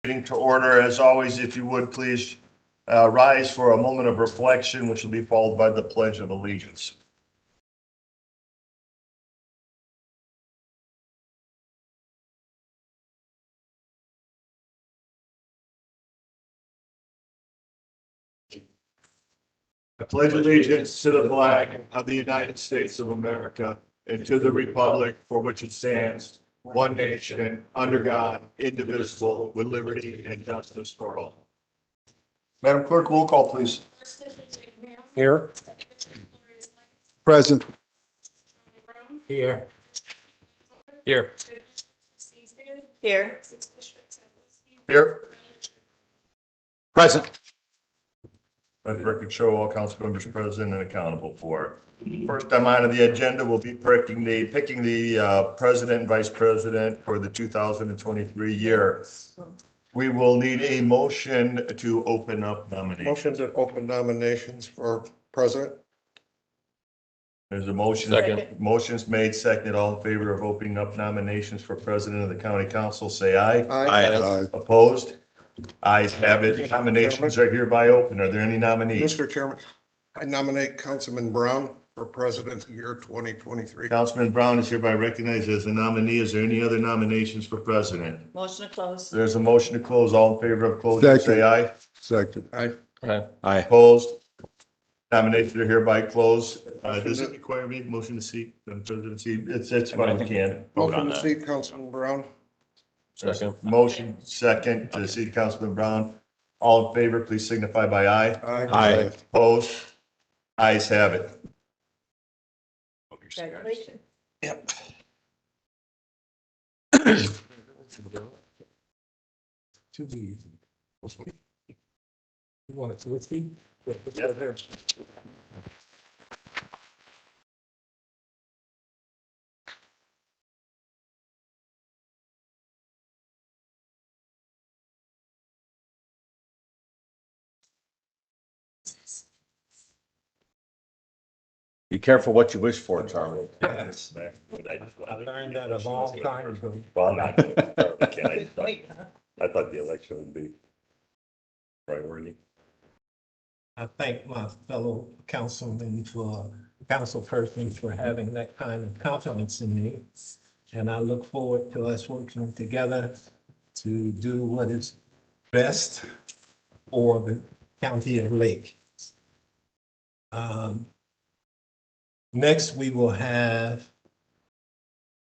Meeting to order. As always, if you would please rise for a moment of reflection, which will be followed by the Pledge of Allegiance. I pledge allegiance to the flag of the United States of America and to the republic for which it stands, one nation, under God, indivisible, with liberty and justice for all. Madam Clerk, roll call, please. Here. Present. Here. Here. Here. Here. Present. Let the record show all council members present and accountable for. First item on the agenda will be picking the president and vice president for the 2023 year. We will need a motion to open up nominations. Motion to open nominations for president. There's a motion. Second. Motion's made, seconded. All in favor of opening up nominations for president of the county council, say aye. Aye. Opposed? Ayes have it. Nominations are hereby open. Are there any nominees? Mr. Chairman, I nominate Councilman Brown for president of the year 2023. Councilman Brown is hereby recognized as a nominee. Is there any other nominations for president? Motion to close. There's a motion to close. All in favor of closing, say aye. Second. Aye. Aye. Opposed? Nominations are hereby closed. Does it require me motion to seat the presidency? It's fine, we can. Motion to seat Councilman Brown. Second. Motion second to seat Councilman Brown. All in favor, please signify by aye. Aye. Opposed? Ayes have it. Congratulations. Yep. Too easy. You want it to whiskey? Be careful what you wish for, Charlie. Yes. I learned that a long time ago. Well, not I thought the election would be priority. I thank my fellow councilmen councilpersons for having that kind of confidence in me. And I look forward to us working together to do what is best for the county of Lake. Next, we will have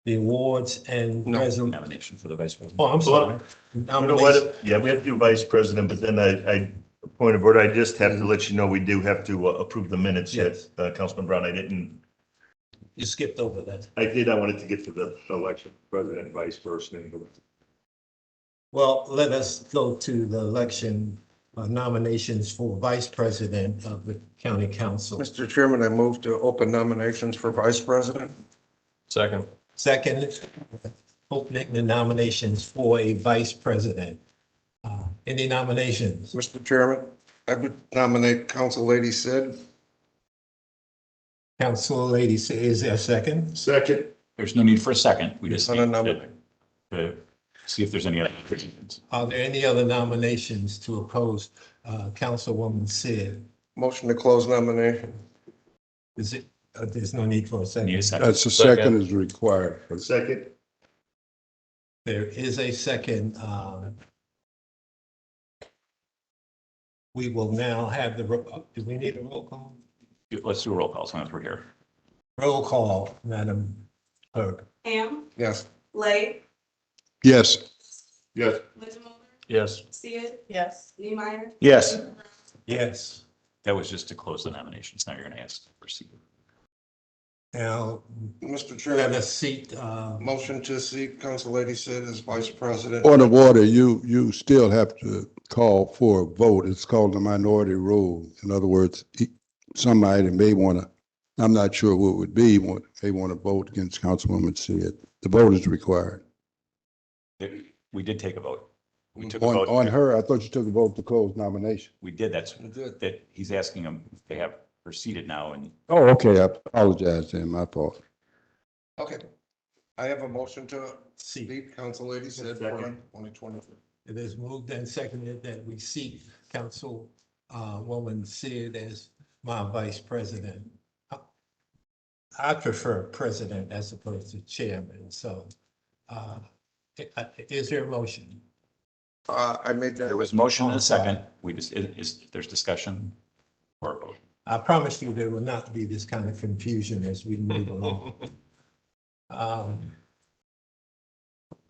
the awards and Nomination for the vice president. Oh, I'm sorry. You know what? Yeah, we have to do vice president, but then point of order, I just have to let you know, we do have to approve the minutes yet. Councilman Brown, I didn't. You skipped over that. I did. I wanted to get to the election, president, vice president. Well, let us go to the election nominations for vice president of the county council. Mr. Chairman, I move to open nominations for vice president. Second. Second, opening the nominations for a vice president. Any nominations? Mr. Chairman, I would nominate Council Lady Sid. Council lady, is there a second? Second. There's no need for a second. We just On need a nomination. to see if there's any other petitions. Are there any other nominations to oppose Councilwoman Sid? Motion to close nomination. Is it, there's no need for a Need a second? second. That's a second is required. Second. There is a second. We will now have the, do we need a roll call? Let's do a roll call, so we're here. Roll call, Madam Clerk. Ham, Yes. Lay, Yes. Yes. Lindenmuller, Yes. Sid. Yes. Niemeyer. Yes. Yes. That was just to close the nominations. Now you're going to ask to proceed. Now, Mr. let Chairman, us seat, motion to seat Council Lady Sid as vice president. Point of order, you still have to call for a vote. It's called the minority rule. In other words, somebody may want to, I'm not sure what it would be, may want to vote against Councilwoman Sid. The vote is required. We did take a vote. We took a vote. On her, I thought you took a vote to close nomination. We did. That he's asking them if they have proceeded now and Oh, okay. I apologize then, my fault. Okay. I have a motion to seat. seat Council Lady Sid for 2023. It is moved and seconded that we seek Council Woman Sid as my vice president. I prefer president as opposed to chairman, so is there a motion? I made that. There was motion and a second. We just, there's discussion or vote. I promise you there will not be this kind of confusion as we move along.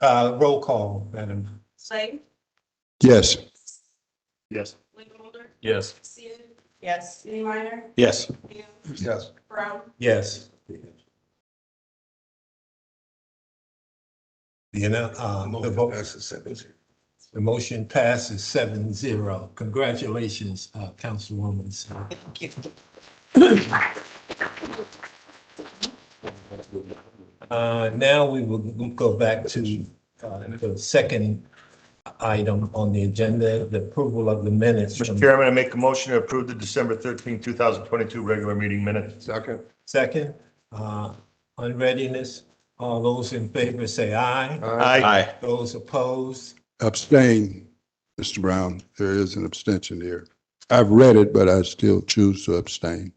Roll call, Madam. Slade, Yes. Yes. Lincolnholder, Yes. Sid. Yes. Neemeyer, Yes. Hale, Yes. Brown, Yes. You know, the motion passes 7-0. Congratulations, Councilwoman. Now we will go back to the second item on the agenda, the approval of the minutes. Mr. Chairman, I make a motion to approve the December 13, 2022 regular meeting minutes. Second. Second, on readiness, all those in favor say aye. Aye. Those opposed, Abstain, Mr. Brown. There is an abstention here. I've read it, but I still choose to abstain.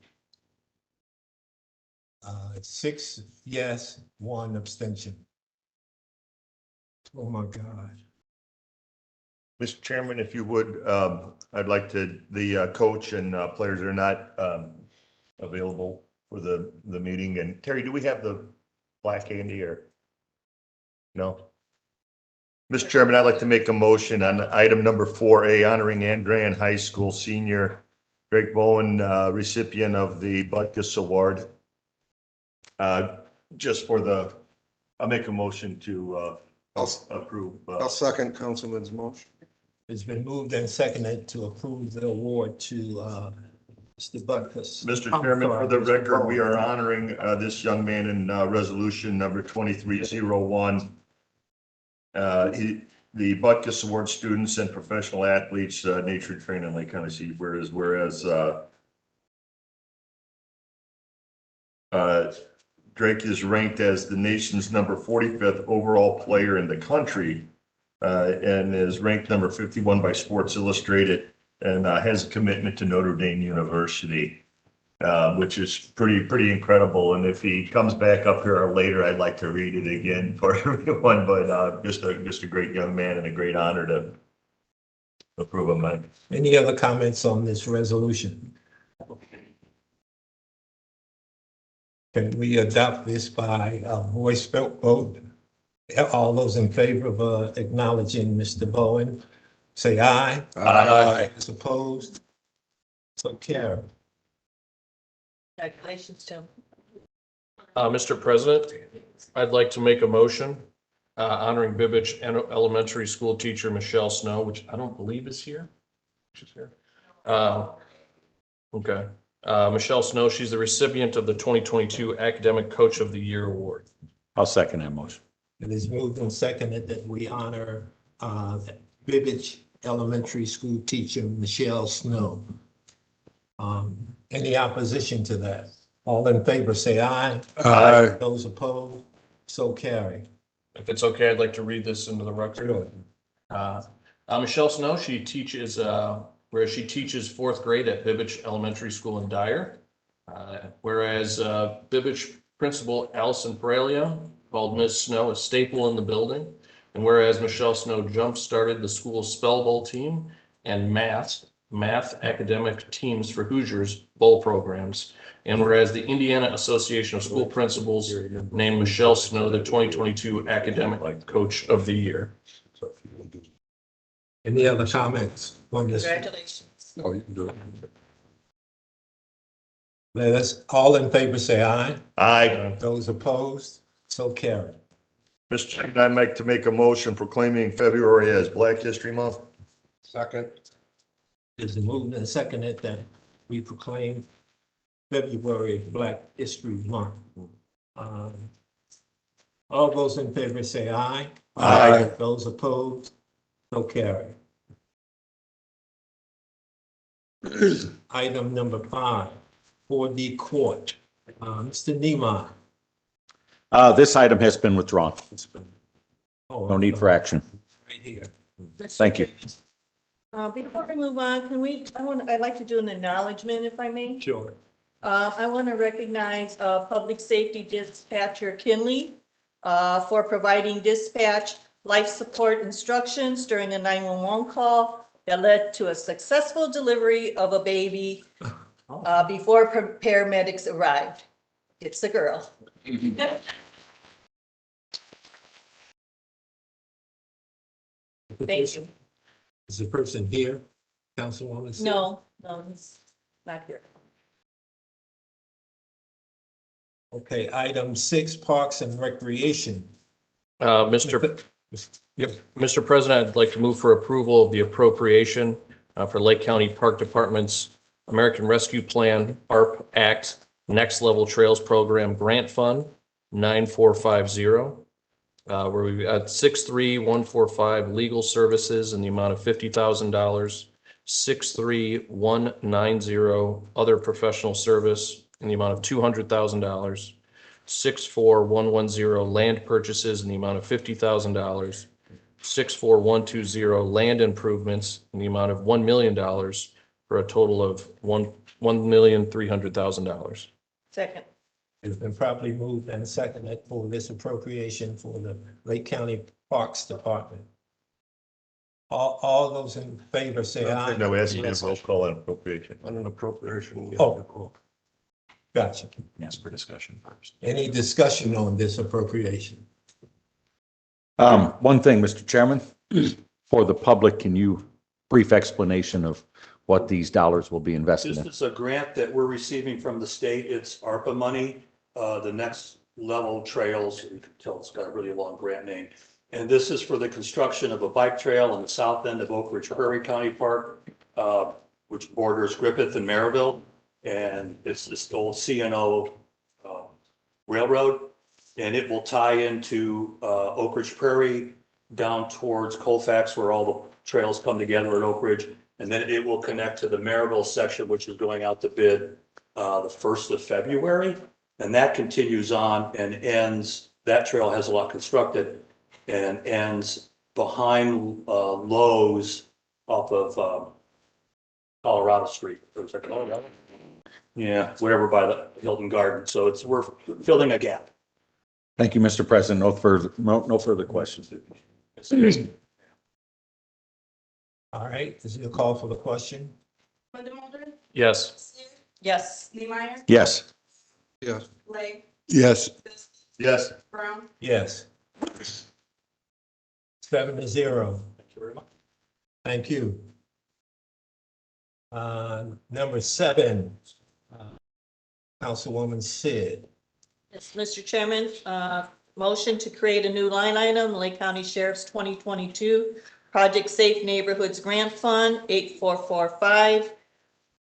6 yes, 1 abstention. Oh my God. Mr. Chairman, if you would, I'd like to, the coach and players are not available for the meeting. And Terry, do we have the black candy or? No? Mr. Chairman, I'd like to make a motion on item number 4A, honoring Andrean High School senior Greg Bowen, recipient of the Butkus Award. Just for the, I'll make a motion to approve. I'll second Councilman's motion. It's been moved and seconded to approve the award to Mr. Butkus. Mr. Chairman, for the record, we are honoring this young man in resolution number 2301. The Butkus Award students and professional athletes, nature training, Lake County, whereas Drake is ranked as the nation's number 45th overall player in the country and is ranked number 51 by Sports Illustrated and has a commitment to Notre Dame University, which is pretty incredible. And if he comes back up here later, I'd like to read it again for everyone, but just a great young man and a great honor to approve of mine. Any other comments on this resolution? Can we adopt this by voice vote? All those in favor of acknowledging Mr. Bowen, say aye. Aye. Those opposed? So carry. Congratulations, Tim. Mr. President, I'd like to make a motion honoring Bibbage Elementary School teacher Michelle Snow, which I don't believe is here. She's here. Okay. Michelle Snow, she's the recipient of the 2022 Academic Coach of the Year Award. I'll second that motion. It is moved and seconded that we honor Bibbage Elementary School teacher Michelle Snow. Any opposition to that? All in favor, say aye. Aye. Those opposed, so carry. If it's okay, I'd like to read this into the record. Michelle Snow, she teaches fourth grade at Bibbage Elementary School in Dyer. Whereas Bibbage principal Allison Pralia called Ms. Snow a staple in the building. And whereas Michelle Snow jump-started the school's spell bowl team and math academic teams for Hoosiers bowl programs. And whereas the Indiana Association of School Principals named Michelle Snow the 2022 Academic Coach of the Year. Any other comments on this? Congratulations. Oh, you can do it. Let us, all in favor, say aye. Aye. Those opposed, so carry. Mr. Chairman, I'd like to make a motion proclaiming February as Black History Month. Second. It's moved and seconded that we proclaim February Black History Month. All those in favor say aye. Aye. Those opposed, so carry. Item number 5, 4D Court. Mr. Niemeyer. This item has been withdrawn. Oh, No need for action. Right here. Thank you. Before we move on, I'd like to do an acknowledgement if I may. Sure. I want to recognize, Public Safety Dispatcher Kinley, for providing dispatch life support instructions during a 911 call that led to a successful delivery of a baby, before paramedics arrived. It's a girl. Thank you. Is the person here, Councilwoman? Sid? No, he's not here. Okay, item 6, Parks and Recreation. Mr. Yep. Mr. President, I'd like to move for approval of the appropriation for Lake County Park Department's American Rescue Plan, ARP Act, Next Level Trails Program Grant Fund 9450, where we've got 63145 legal services in the amount of $50,000, 63190 other professional service in the amount of $200,000, 64110 land purchases in the amount of $50,000, 64120 land improvements in the amount of $1 million, for a total of $1,300,000. Second. It's been properly moved and seconded for this appropriation for the Lake County Parks Department. All those in favor say aye. No, we asked you to roll call on appropriation. On an appropriation. Oh. Gotcha. Yes, for discussion first. Any discussion on this appropriation? One thing, Mr. Chairman, for the public, can you brief explanation of what these dollars will be invested This in? is a grant that we're receiving from the state. It's ARPA money, the Next Level Trails. You can tell it's got a really long grant name. And this is for the construction of a bike trail on the south end of Oak Ridge Prairie County Park, which borders Griffith and Maryville. And it's this old CNO railroad, and it will tie into Oak Ridge Prairie down towards Colfax, where all the trails come together at Oak Ridge. And then it will connect to the Maryville section, which is going out to bid the 1st of February. And that continues on and ends, that trail has a lot constructed and ends behind Lowe's off of Colorado Street. Is that Colorado? Yeah, whatever by the Hilton Garden. So we're filling a gap. Thank you, Mr. President. No further questions. All right, this is a call for the question. Lindenmuller? Yes. Yes. Niemeyer? Yes. Yes. Lay? Yes, Yes. Brown? Yes. 7-0. Thank you very much. Thank you. Number 7, Councilwoman Sid. Yes, Mr. Chairman, motion to create a new line item, Lake County Sheriff's 2022 Project Safe Neighborhoods Grant Fund 8445,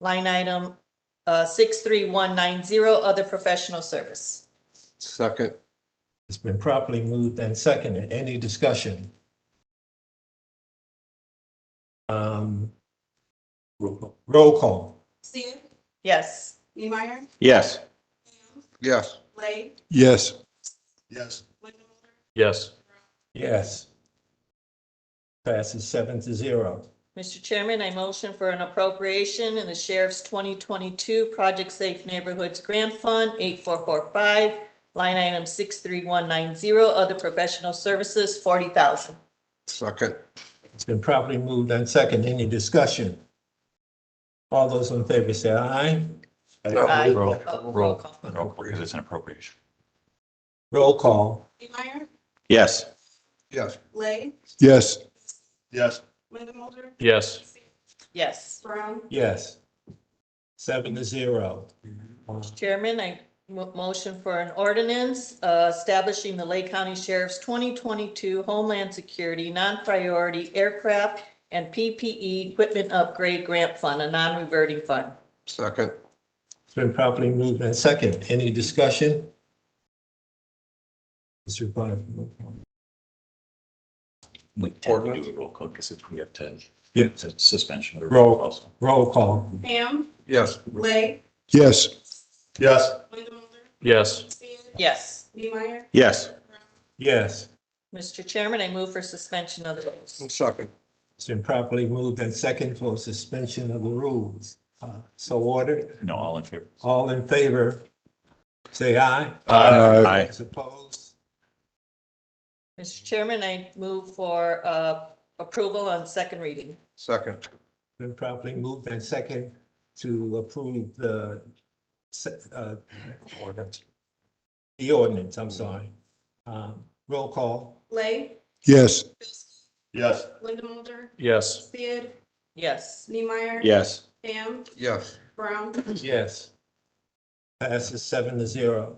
line item 63190, other professional service. Second. It's been properly moved and seconded. Any discussion? Roll call. Sid? Yes. Niemeyer? Yes. Yes. Lay? yes, Yes. Lindenmuller? Yes. Yes. Passes 7-0. Mr. Chairman, I motion for an appropriation in the Sheriff's 2022 Project Safe Neighborhoods Grant Fund 8445, line item 63190, other professional services, $40,000. Second. It's been properly moved and seconded. Any discussion? All those in favor say aye. Aye. Roll call. because it's an appropriation. Roll call. Niemeyer? Yes. Yes. Lay? yes, Yes. Lindenmuller? Yes. Yes. Brown? Yes. 7-0. Mr. Chairman, I motion for an ordinance establishing the Lake County Sheriff's 2022 Homeland Security Non-Priority Aircraft and PPE Equipment Upgrade Grant Fund, a non-reverting fund. Second. It's been properly moved and seconded. Any discussion? Mr. Bonner. We tend to do a roll call because we have 10. Yeah. It's a suspension. of the Roll. also. Roll call. Ham? Yes. Lay? yes, Yes. Lindenmuller? Yes. Yes. Niemeyer? Yes. Yes. Mr. Chairman, I move for suspension of the rules. Second. It's been properly moved and second for suspension of the rules. So ordered. No, all in favor? All in favor, say aye. Aye. Those opposed? Mr. Chairman, I move for approval on second reading. Second. Been properly moved and second to approve the ordinance, I'm sorry. Roll call. Lay, Yes, Yes. Lindamotor, Yes. Sid, Yes. Niemeyer. Yes. Ham, Yes. Brown, Yes. Passes 7-0.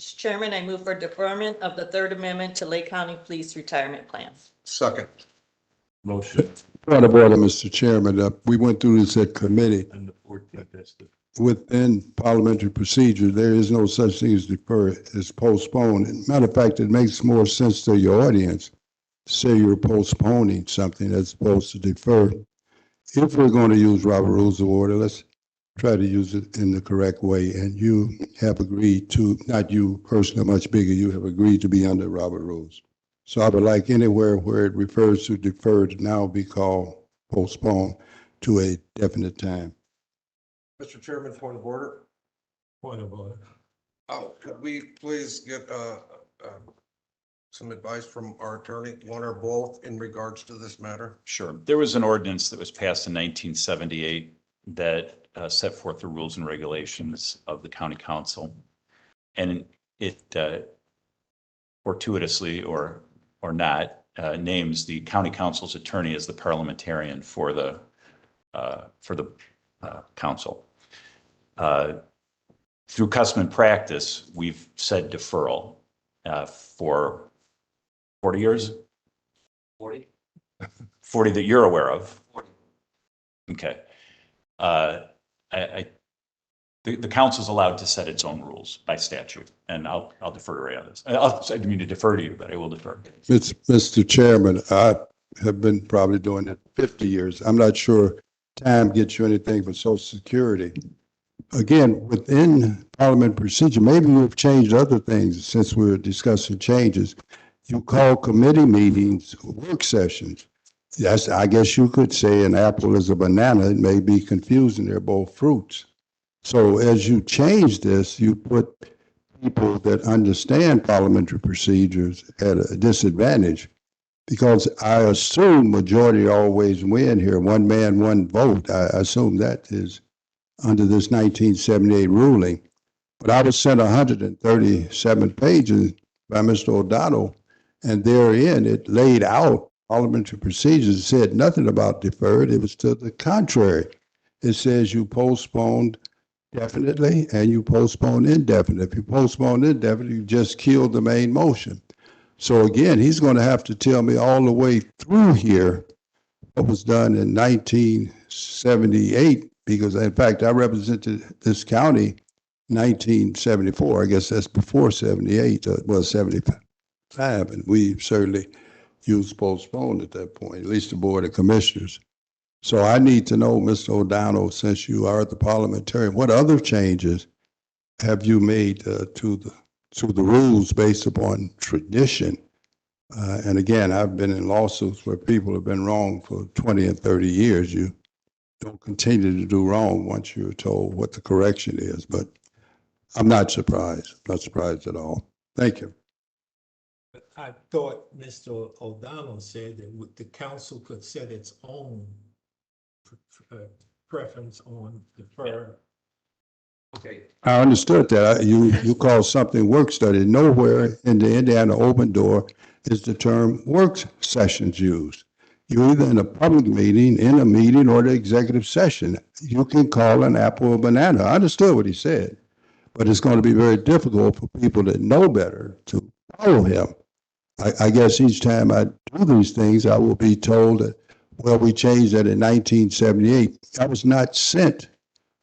Mr. Chairman, I move for deferment of the Third Amendment to Lake County Police Retirement Plan. Second. Motion. point of order, Mr. Chairman. We went through this at committee. And the 14th, that's the. Within parliamentary procedure, there is no such thing as defer, as postpone. And matter of fact, it makes more sense to your audience to say you're postponing something as opposed to defer. If we're going to use Robert Rules of Order, let's try to use it in the correct way. And you have agreed to, not you personally, much bigger, you have agreed to be under Robert Rules. So I would like anywhere where it refers to defer to now be called postpone to a definite time. Mr. Chairman, point of order. Point of order. Oh, could we please get some advice from our attorney, one or both, in regards to this matter? Sure. There was an ordinance that was passed in 1978 that set forth the rules and regulations of the county council. And it fortuitously or not names the county council's attorney as the parliamentarian for the council. Through custom and practice, we've said deferral for 40 years? 40? 40 that you're aware of? 40. Okay. The council's allowed to set its own rules by statute, and I'll defer to Ray on this. I didn't mean to defer to you, but I will defer. Mr. Chairman, I have been probably doing it 50 years. I'm not sure time gets you anything but Social Security. Again, within parliament procedure, maybe we've changed other things since we were discussing changes. You call committee meetings work sessions. Yes, I guess you could say an apple is a banana. It may be confusing. They're both fruits. So as you change this, you put people that understand parliamentary procedures at a disadvantage, because I assume majority always win here, one man, one vote. I assume that is under this 1978 ruling. But I was sent 137 pages by Mr. O'Donnell, and therein it laid out parliamentary procedures. It said nothing about deferred. It was to the contrary. It says you postponed definitely and you postpone indefinitely. If you postpone indefinitely, you just killed the main motion. So again, he's going to have to tell me all the way through here what was done in 1978, because in fact, I represented this county 1974. I guess that's before 78, well, 75, and we certainly used postpone at that point, at least the Board of Commissioners. So I need to know, Mr. O'Donnell, since you are the parliamentarian, what other changes have you made to the rules based upon tradition? And again, I've been in lawsuits where people have been wrong for 20 and 30 years. You don't continue to do wrong once you're told what the correction is, but I'm not surprised, not surprised at all. Thank you. I thought Mr. O'Donnell said that the council could set its own preference on defer. Okay. I understood that. You call something work study. Nowhere in the Indiana open door is the term work sessions used. You're either in a public meeting, in a meeting, or the executive session. You can call an apple a banana. I understood what he said, but it's going to be very difficult for people that know better to follow him. I guess each time I do these things, I will be told that, well, we changed that in 1978. I was not sent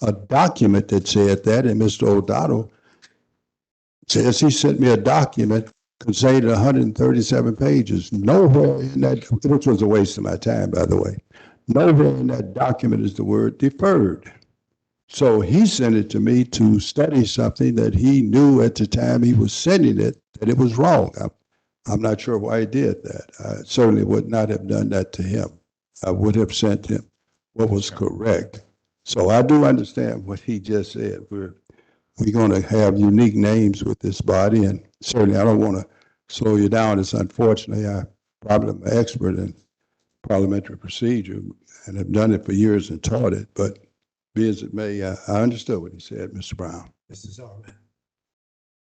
a document that said that, and Mr. O'Donnell says he sent me a document containing 137 pages. Nowhere in that, which was a waste of my time, by the way, nowhere in that document is the word deferred. So he sent it to me to study something that he knew at the time he was sending it, that it was wrong. I'm not sure why he did that. I certainly would not have done that to him. I would have sent him what was correct. So I do understand what he just said. We're going to have unique names with this body, and certainly I don't want to slow you down. It's unfortunately, I probably am an expert in parliamentary procedure and have done it for years and taught it, but be as it may, I understood what he said, Mr. Brown. Mrs. Arman.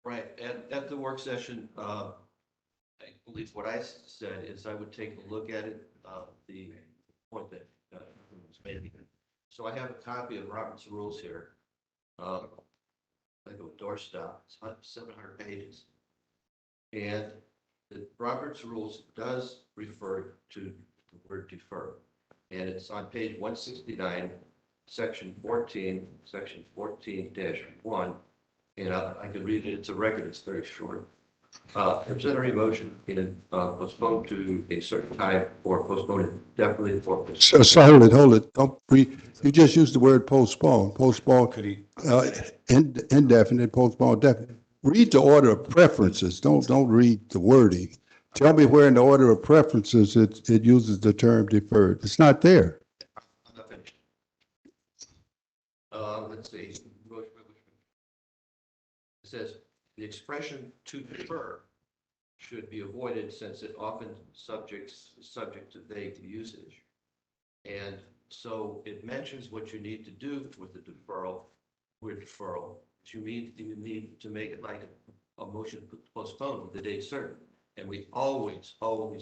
Right, at the work session, I believe what I said is I would take a look at it, the point that was made. So I have a copy of Robert's Rules here. Like a doorstop, it's 700 pages. And the Robert's Rules does refer to the word defer. And it's on page 169, section 14, section 14-1. And I could read it, it's a record, it's very short. Consider a motion in postpone to a certain time or postpone it definitely for. So hold it. Don't you just used the word postpone. Postpone could he indefinite, postpone definite. Read the order of preferences. Don't read the wording. Tell me where in the order of preferences it uses the term deferred. It's not there. I'm not finished. Let's see. It says the expression to defer should be avoided since it often subject to vague usage. And so it mentions what you need to do with the deferral, You need to make it like a motion to postpone with the date certain. And we always, when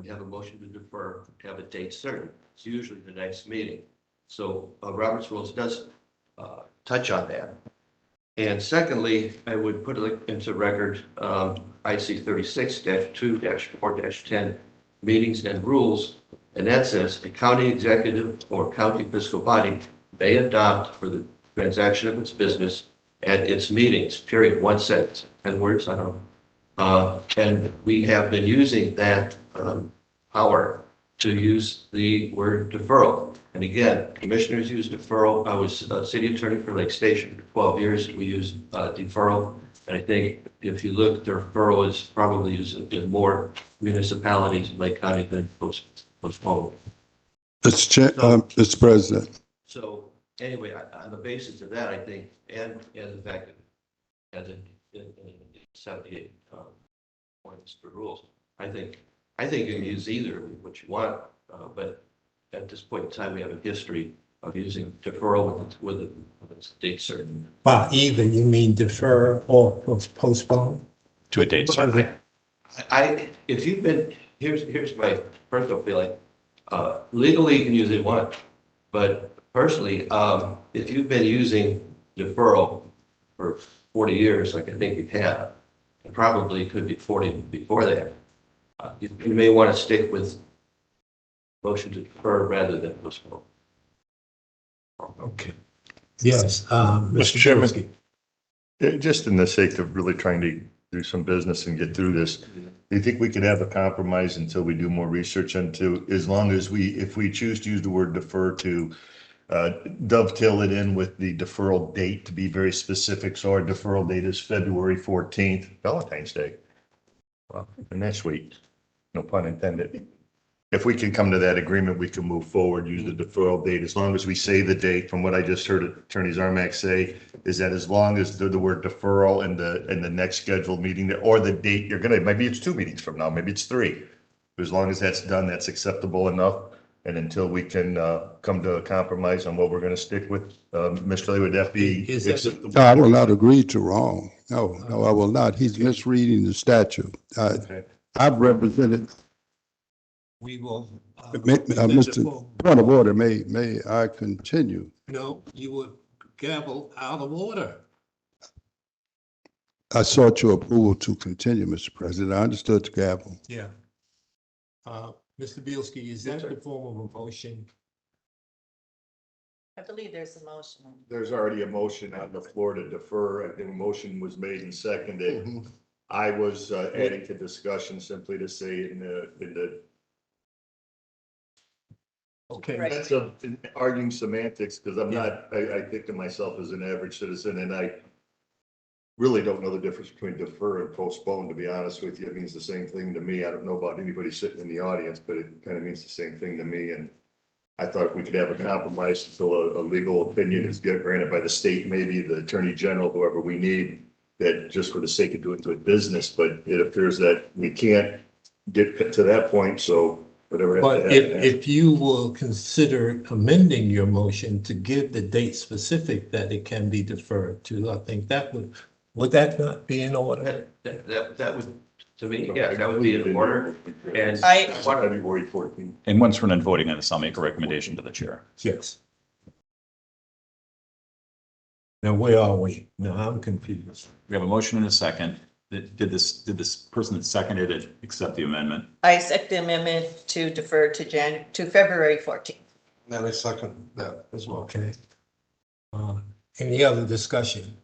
we have a motion to defer, have a date certain. It's usually the next meeting. So Robert's Rules does touch on that. And secondly, I would put it into record IC 36-2-4-10 meetings and rules. And that says a county executive or county fiscal body may adopt for the transaction of its business at its meetings, period, 1 sentence, 10 words, I don't know. And we have been using that power to use the word deferral. And again, commissioners use deferral. I was city attorney for Lake Station for 12 years. We use deferral. And I think if you look, deferral is probably used in more municipalities in Lake County than postponed. Mr. President. So anyway, on the basis of that, I think, and the fact that as in 78 points for rules, I think you can use either what you want, but at this point in time, we have a history of using deferral with a date certain. By either, you mean defer or postpone? To a date certain. If you've been, here's my personal feeling. Legally, you can use it once, but personally, if you've been using deferral for 40 years, like I think you have, and probably could be 40 before that, you may want to stick with motion to defer rather than postpone. Okay. Yes, Mr. Chairman. Just in the sake of really trying to do some business and get through this, do you think we could have a compromise until we do more research into, as long as if we choose to use the word defer to dovetail it in with the deferral date to be very specific. So our deferral date is February 14th, Valentine's Day. Well, and that's sweet. No pun intended. If we can come to that agreement, we can move forward, use the deferral date, as long as we say the date. From what I just heard Attorney Zarmak say, is that as long as the word deferral in the next scheduled meeting, or the date you're gonna, maybe it's 2 meetings from now, maybe it's 3. As long as that's done, that's acceptable enough. And until we can come to a compromise on what we're gonna stick with, Mr. Lee, would that be? No, I will not agree to wrong. No, I will not. He's misreading the statute. I've represented. We will. Mr. Point of order, may I continue? No, you would gavel out of order. I sought your approval to continue, Mr. President. I understood the gavel. Yeah. Mr. Bielski, is that the form of a motion? I believe there's a motion. There's already a motion on the floor to defer. I think a motion was made and seconded. I was adding to discussion simply to say in the Okay. sense of arguing semantics, because I'm not, I think of myself as an average citizen, and really don't know the difference between defer and postpone, to be honest with you. It means the same thing to me. I don't know about anybody sitting in the audience, but it kind of means the same thing to me. And I thought if we could have a compromise until a legal opinion is granted by the state, maybe the attorney general, whoever we need, that just for the sake of doing good business, but it appears that we can't get to that point, so whatever. has to But happen. if you will consider amending your motion to give the date specific that it can be deferred to, I think that would that not be in order? That would, to me, yeah, that would be in order. And February 14th. And once we're done voting on this, I'll make a recommendation to the chair. Yes. Now, where are we? Now, I'm confused. We have a motion and a second. Did this person that seconded it accept the amendment? I accept the amendment to defer to February 14th. And I second that as well. Okay. Any other discussion?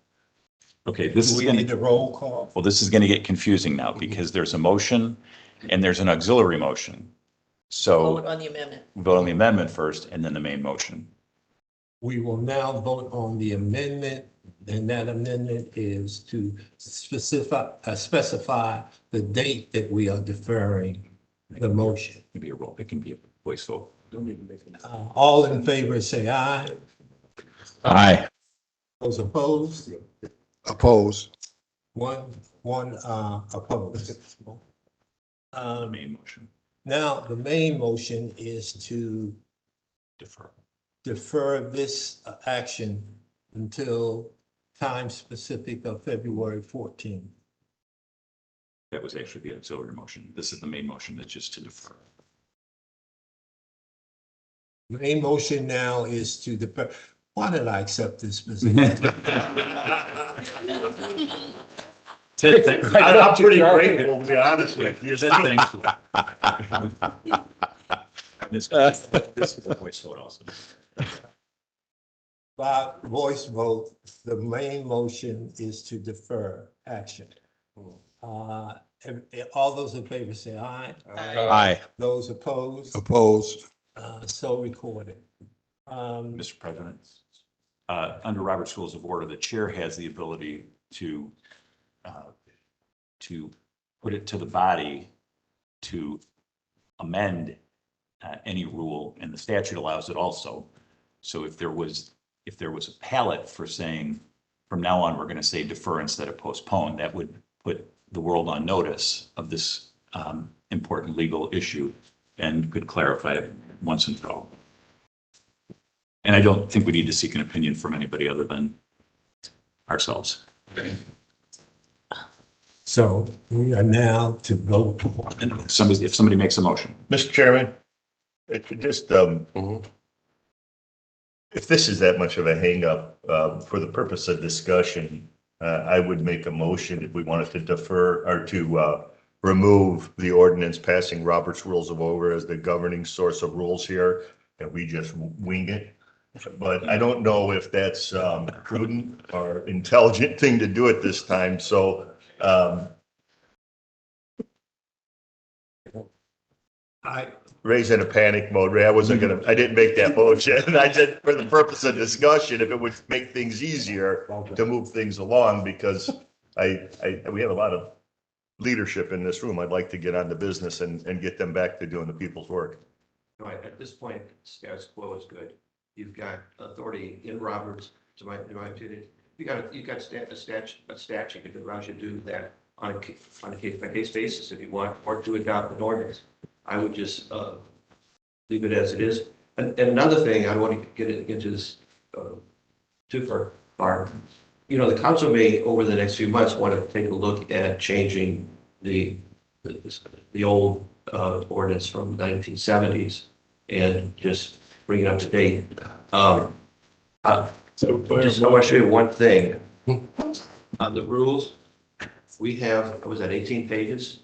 Okay, this Do is we going need to, a roll call? well, this is going to get confusing now because there's a motion and there's an auxiliary motion. So Vote on the amendment. vote on the amendment first and then the main motion. We will now vote on the amendment, and that amendment is to specify the date that we are deferring the motion. It can be a roll, it can be a voice vote. All in favor, say aye. Aye. Those opposed? Opposed. One opposed. The main motion. Now, the main motion is to defer this action until time specific of February 14th. That was actually the auxiliary motion. This is the main motion that's just to defer. The main motion now is to defer. Why did I accept this position? I'm pretty grateful, to be honest with you. This is a voice vote also. By voice vote, the main motion is to defer action. All those in favor say aye. Aye. Those opposed, Opposed. so recorded. Mr. President, under Robert's Rules of Order, the chair has the ability to put it to the body to amend any rule, and the statute allows it also. So if there was a palette for saying, from now on, we're going to say defer instead of postpone, that would put the world on notice of this important legal issue and could clarify it once and for all. And I don't think we need to seek an opinion from anybody other than ourselves. So we are now to vote. And if somebody makes a motion. Mr. Chairman, it could just, if this is that much of a hangup, for the purpose of discussion, I would make a motion if we wanted to defer or to remove the ordinance passing Robert's Rules of Order as the governing source of rules here, and we just wing it. But I don't know if that's prudent or intelligent thing to do at this time, so I, Ray's in a panic mode. Ray, I didn't make that motion. I did for the purpose of discussion, if it would make things easier to move things along, because we have a lot of leadership in this room. I'd like to get on to business and get them back to doing the people's work. Right, at this point, status quo is good. You've got authority in Roberts, in my opinion. You've got a statute that allows you to do that on a case-by-case basis if you want, or to adopt an ordinance. I would just leave it as it is. And another thing, I don't want to get into this too far. You know, the council may, over the next few months, want to take a look at changing the old ordinance from the 1970s and just bring it up to date. Just I want to show you one thing. On the rules, we have, was that 18 pages?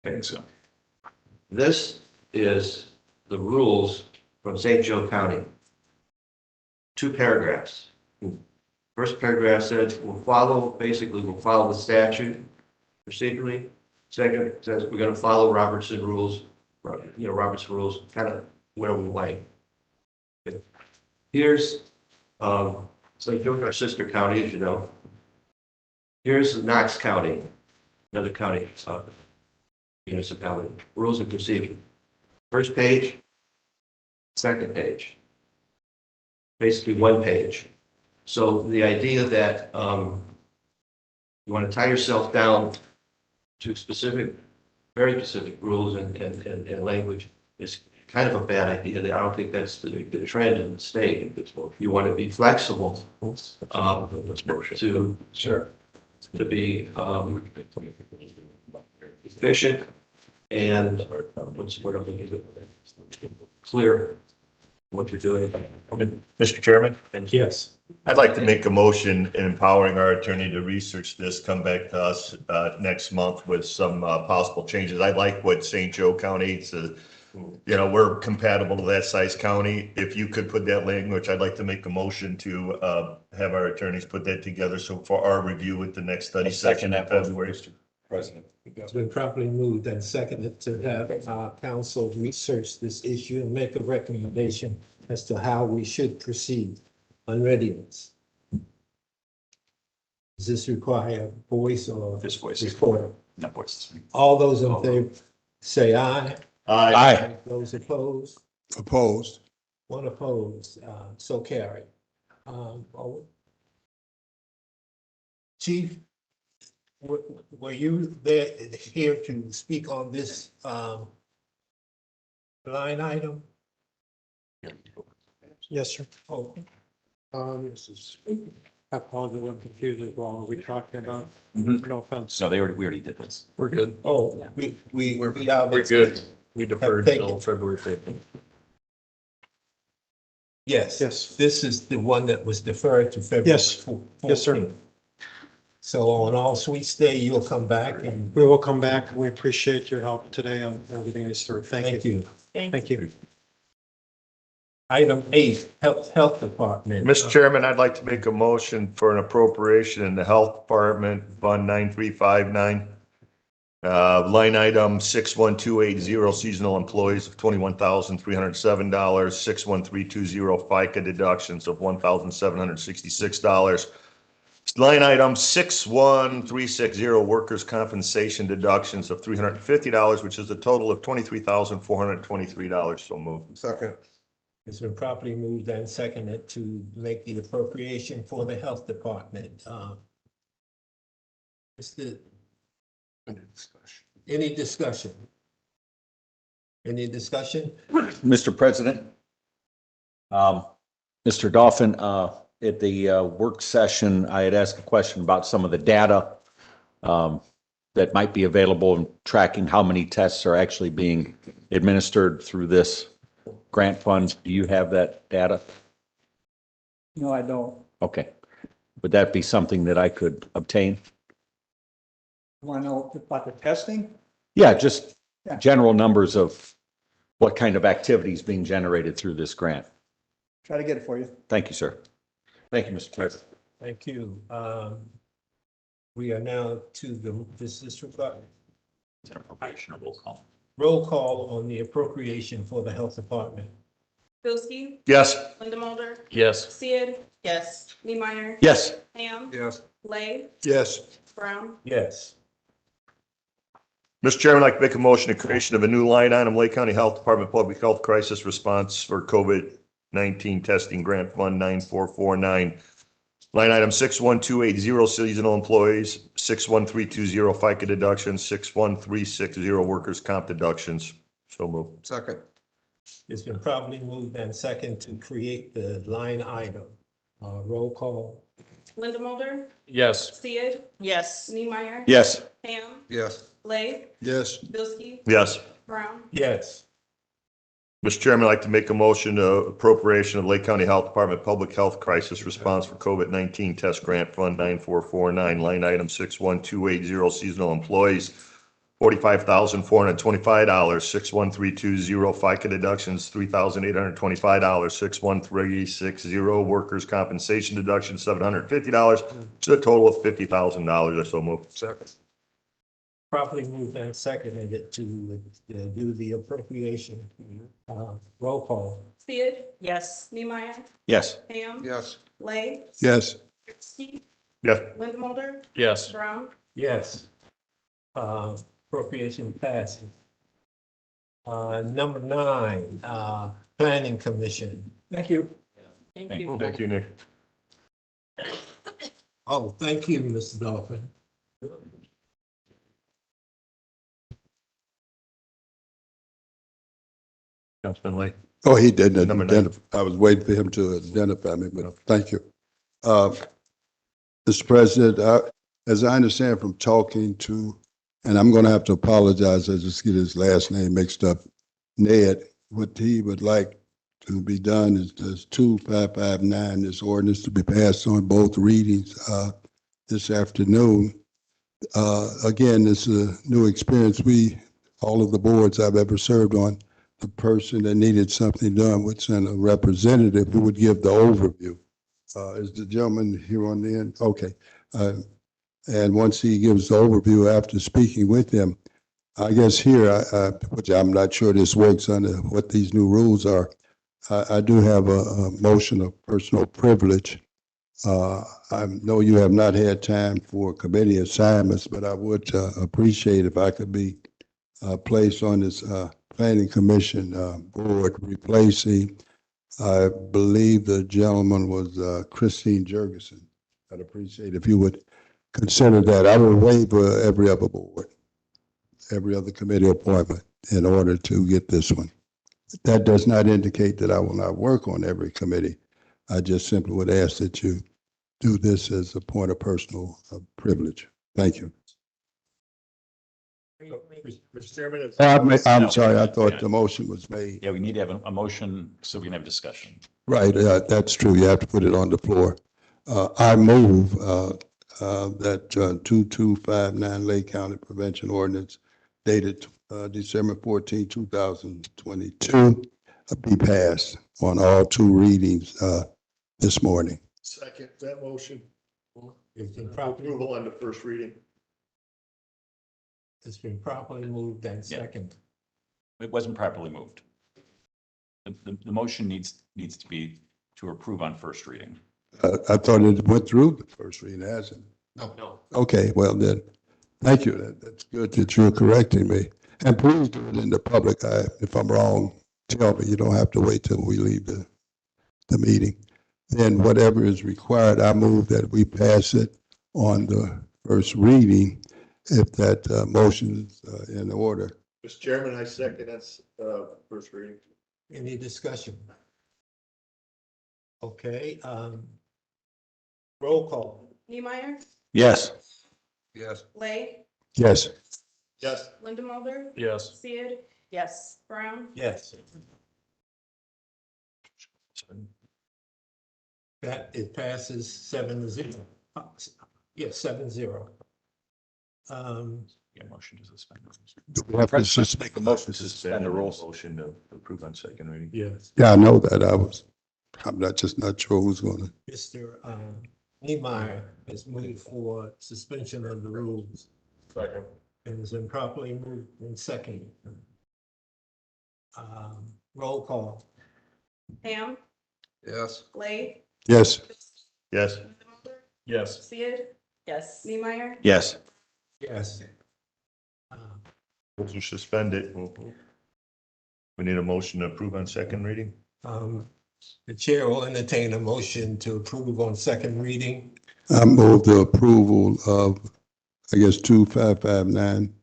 I think so. This is the rules from St. Joe County. 2 paragraphs. First paragraph says we'll follow the statute procedurally. Second says we're going to follow Robert's rules, kind of where we like. Here's St. Joe, our sister county, as you know. Here's Knox County, another county, municipality, rules and procedure. First page, second page. Basically one page. So the idea that you want to tie yourself down to specific, very specific rules and language is kind of a bad idea. I don't think that's the trend in the state. You want to be flexible to be efficient and clear what you're doing. Mr. Chairman, Yes. I'd like to make a motion empowering our attorney to research this, come back to us next month with some possible changes. I like what St. Joe County, we're compatible to that size county. If you could put that language, I'd like to make a motion to have our attorneys put that together. So for our review at the next study session in February. President. It's been properly moved and seconded to have our council research this issue and make a recommendation as to how we should proceed on readiness. Does this require voice or? This voice. Recorder? Not voice. All those in favor say aye. Aye. Those opposed? Opposed. One opposed, so carried. Chief, were you there, here to speak on this, line item? Yes, sir. Oh, I apologize, I'm confused as well. Are we talking about? Mhm. No offense. So we already did this. We're good. oh, We're good. We deferred Thank till you. February 5th. Yes. Yes. This is the one that was deferred to February. Yes. Yes, sir. 14th. So on All Sweets Day, you'll come back and We will come back. We appreciate your help today on everything that's through. Thank thank you. you. Thank you. Item 8, Health Department. Mr. Chairman, I'd like to make a motion for an appropriation in the Health Department, Fund 9359. Line item 61280, seasonal employees of $21,307, 61320, FICA deductions of $1,766. Line item 61360, workers' compensation deductions of $350, which is a total of $23,423. So moved. Second. It's been properly moved and seconded to make the appropriation for the Health Department. Any discussion? Any discussion? Mr. President, Mr. Dolphin, at the work session, I had asked a question about some of the data that might be available in tracking how many tests are actually being administered through this grant funds. Do you have that data? No, I don't. Okay. Would that be something that I could obtain? Want to know about the testing? Yeah, just Yeah. general numbers of what kind of activities being generated through this grant. Try to get it for you. Thank you, sir. Thank you, Mr. President. Thank you. We are now to this is regarding It's an appropriation of roll call. roll call on the appropriation for the Health Department. Bilski, Yes. Linda Yes. Sid, Yes. Niemeyer, Yes. Ham, Yes. Lay, Yes. Brown, Yes. Mr. Chairman, I'd like to make a motion to creation of a new line item, Lake County Health Department Public Health Crisis Response for COVID-19 Testing Grant Fund 9449. Line item 61280, seasonal employees, 61320, FICA deductions, 61360, workers' comp deductions. So moved. Second. It's been properly moved and second to create the line item. Roll call. Linda Mulder, Yes. Sid, Yes. Niemeyer, Yes. Ham, Yes. Lay, Yes. Bilski, Yes. Brown, Yes. Mr. Chairman, I'd like to make a motion to appropriation of Lake County Health Department Public Health Crisis Response for COVID-19 Test Grant Fund 9449, line item 61280, seasonal employees, $45,425, 61320, FICA deductions, $3,825, 61360, workers' compensation deductions, $750, to a total of $50,000. I so moved. Second. Properly moved and seconded it to do the appropriation. Roll call. Sid, Yes. Niemeyer, Yes. Ham, Yes. Lay, Yes. Bilski, Yes. Linda Yes. Brown, Yes. Appropriation passes. Number 9, Planning Commission. Thank you. thank you. Thank you, Nick. Oh, thank you, Mr. Dolphin. Councilman Lee. Oh, he didn't Number 9. identify. I was waiting for him to identify me, but thank you. Mr. President, as I understand from talking to, and I'm going to have to apologize, I just get his last name mixed up, Ned, what he would like to be done is this 2559, this ordinance to be passed on both readings this afternoon. Again, this is a new experience. All of the boards I've ever served on, the person that needed something done would send a representative who would give the overview. Is the gentleman here on the end? Okay. And once he gives the overview after speaking with him, I guess here, which I'm not sure this works under what these new rules are, I do have a motion of personal privilege. I know you have not had time for committee assignments, but I would appreciate if I could be placed on this Planning Commission board replacing, I believe the gentleman was Christine Jurgensen. I'd appreciate if you would consider that. I will waive every other board, every other committee appointment in order to get this one. That does not indicate that I will not work on every committee. I just simply would ask that you do this as a point of personal privilege. Thank you. Mr. Chairman. I'm sorry, I thought the motion was made. Yeah, we need to have a motion so we can have discussion. Right, that's true. You have to put it on the floor. I move that 2259 Lake County Prevention Ordinance dated December 14, 2022 be passed on all 2 readings this morning. Second that motion. It's been properly, Approval on the first reading. it's been properly moved and second. It wasn't properly moved. The motion needs to be to approve on first reading. I thought it went through the first reading, hasn't it? No. Okay, well then, thank you. That's good that you're correcting me. And please do it in the public. If I'm wrong, tell me. You don't have to wait till we leave the meeting. Then whatever is required, I move that we pass it on the first reading if that motion is in order. Mr. Chairman, I second that's first reading. Any discussion? Okay, roll call. Niemeyer, Yes. Yes. Lay, Yes. Yes. Linda Mulder, Yes. Sid, Yes. Brown, Yes. That it passes 7-0. Yes, 7-0. Yeah, motion to suspend. Do we have to suspend? Make a motion to suspend the rules. Motion to approve on second reading. Yes. Yeah, I know that. I'm not sure who's going to. Mr. Niemeyer has moved for suspension of the rules Second. and has been properly moved in second. Roll call. Ham, Yes. Lay, Yes. Yes. Linda Mulder, Yes. Sid, Yes. Niemeyer, Yes. Yes. Motion to suspend it. We need a motion to approve on second reading. The chair will entertain a motion to approve on second reading. I move the approval of, I guess, 2559,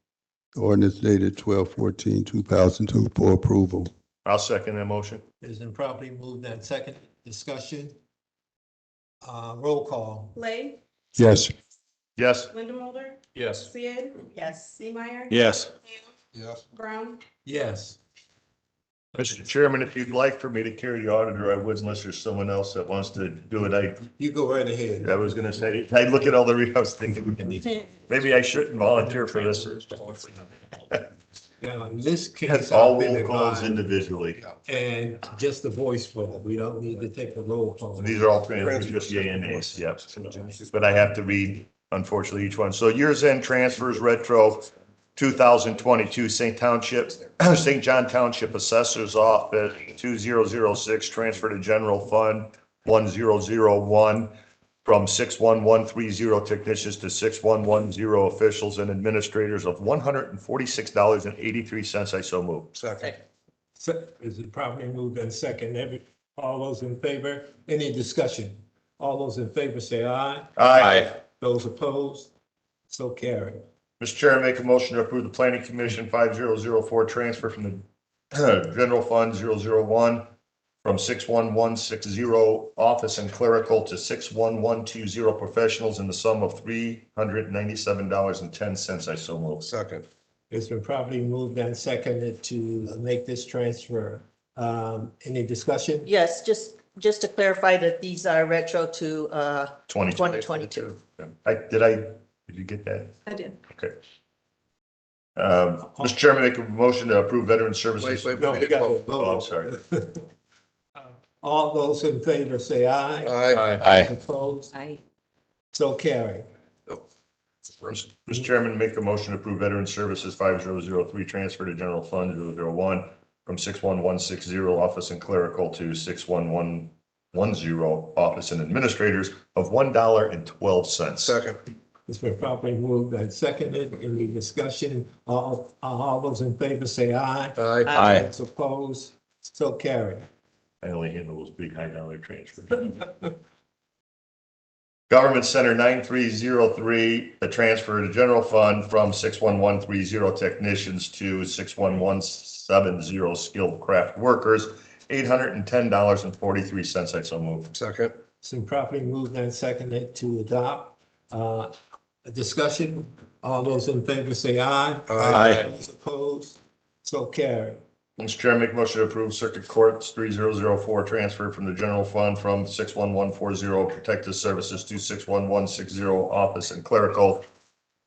ordinance dated 12/14/2002 for approval. I'll second that motion. It has been properly moved and second. Discussion. Roll call. Lay, Yes. Yes. Linda Mulder, Yes. Sid, Yes. Niemeyer. Yes. Yes. Brown, Yes. Mr. Chairman, if you'd like for me to carry the auditor, I would, unless there's someone else that wants to do it. You go right ahead. I was gonna say, I look at all the, I was thinking, maybe I shouldn't volunteer for this. Now, in this case, That's all I've been roll calls advised, individually. and just a voice vote. We don't need to take a roll call. These are all transfers, just yea and nays, yep. But I have to read, unfortunately, each one. So years end transfers retro 2022, St. John Township Assessor's Office 2006, transfer to General Fund 1001. from 61130 technicians to 6110 officials and administrators of $146.83. I so move. Second. Is it properly moved and second? All those in favor, any discussion? All those in favor say aye. Aye. Those opposed, so carried. Mr. Chair, I make a motion to approve the Planning Commission 5004 transfer from the General Fund 001 from 61160 office and clerical to 61120 professionals in the sum of $397.10. I so move. Second. It's been properly moved and seconded to make this transfer. Any discussion? Yes, just to clarify that these are retro to 2022. Did you get that? I did. Okay. Mr. Chairman, make a motion to approve veteran services. Wait. No, we got to Oh, I'm vote. sorry. All those in favor say aye. Aye. Opposed, Aye. so carried. Mr. Chairman, make a motion to approve veteran services 5003 transfer to general fund 001 from 61160 office and clerical to 61110 office and administrators of $1.12. Second. It's been properly moved and seconded. Any discussion? All those in favor say aye. Aye. Those opposed, so carried. I only handle those big high dollar transfers. Government Center 9303, a transfer to general fund from 61130 technicians to 61170 skilled craft workers, $810.43. I so move. Second. It's been properly moved and seconded to adopt. Discussion? All those in favor say aye. Aye. Those opposed, so carried. Mr. Chair, make a motion to approve Circuit Courts 3004 transfer from the general fund from 61140 protective services to 61160 office and clerical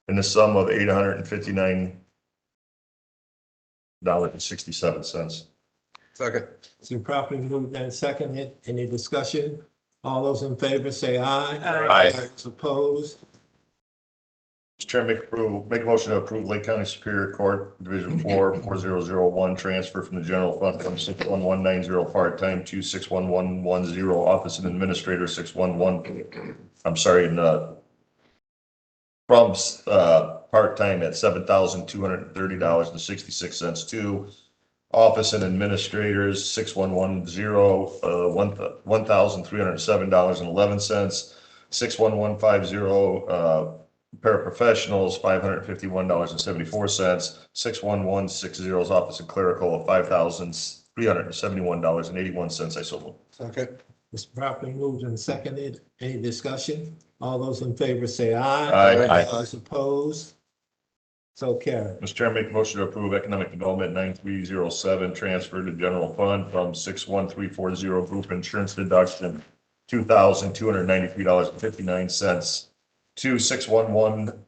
in the sum of $859.67. Second. It's been properly moved and seconded. Any discussion? All those in favor say aye. Aye. Those opposed, Mr. Chair, make a motion to approve Lake County Superior Court Division 44001 transfer from the general fund from 61190 part-time to 61110 office and administrator 611, I'm sorry, from part-time at $7,230.66 to office and administrators 6110 $1,307.11, 61150 paraprofessionals, $551.74, 61160's office and clerical of $5,371.81. I so move. Second. it's properly moved and seconded. Any discussion? All those in favor say aye. Aye. Those opposed, so carried. Mr. Chair, make a motion to approve economic development 9307 transfer to general fund from 61340 group insurance deduction, $2,293.59 to 61110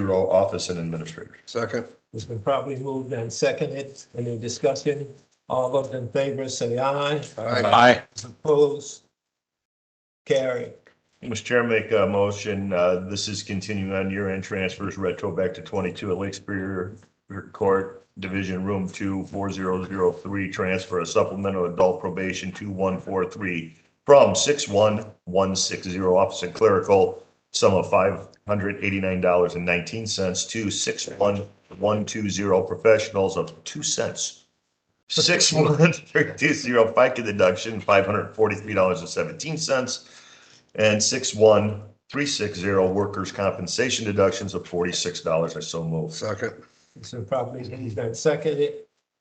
office and administrator. Second. It's been properly moved and seconded. Any discussion? All those in favor say aye. Aye. Those opposed, carried. Mr. Chair, make a motion, this is continuing on year-end transfers retro back to 22 at Lake Superior Court, Division Room 2, 4003, transfer of supplemental adult probation 2143 from 61160 office and clerical, sum of $589.19 to 61120 professionals of 2 cents. 61320 FICA deduction, $543.17. And 61360 workers' compensation deductions of $46. I so move. Second. It's been properly moved and seconded.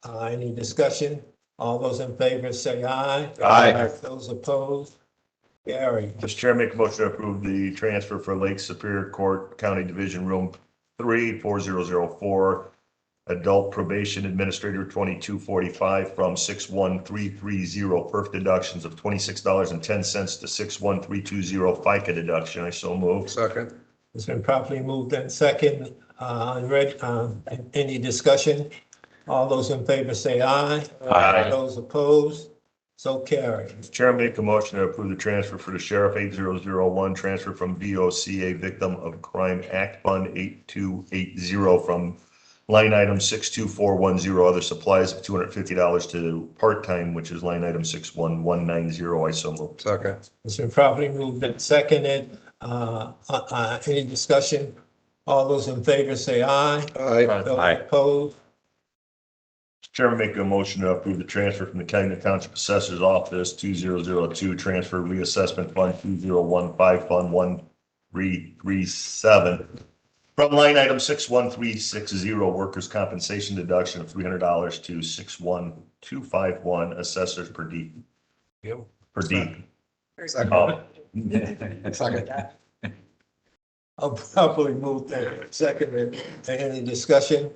Any discussion? All those in favor say aye. Aye. Those opposed, carried. Mr. Chair, make a motion to approve the transfer for Lake Superior Court County Division Room 3, 4004, adult probation administrator 2245 from 61330 perf deductions of $26.10 to 61320 FICA deduction. I so move. Second. It's been properly moved and seconded. Any discussion? All those in favor say aye. Aye. Those opposed, so carried. Mr. Chair, make a motion to approve the transfer for the Sheriff 8001, transfer from VOCA Victim of Crime Act Fund 8280 from line item 62410, other supplies of $250 to part-time, which is line item 61190. I so move. Second. It's been properly moved and seconded. Any discussion? All those in favor say aye. Aye. Those Aye. opposed? Mr. Chairman, make a motion to approve the transfer from the Calumet Township Assessor's Office 2002 transfer reassessment fund 2015 fund 1337 from line item 61360 workers' compensation deduction of $300 to 61251 assessors per D. Per D. Oh. Second. Properly moved and seconded. Any discussion?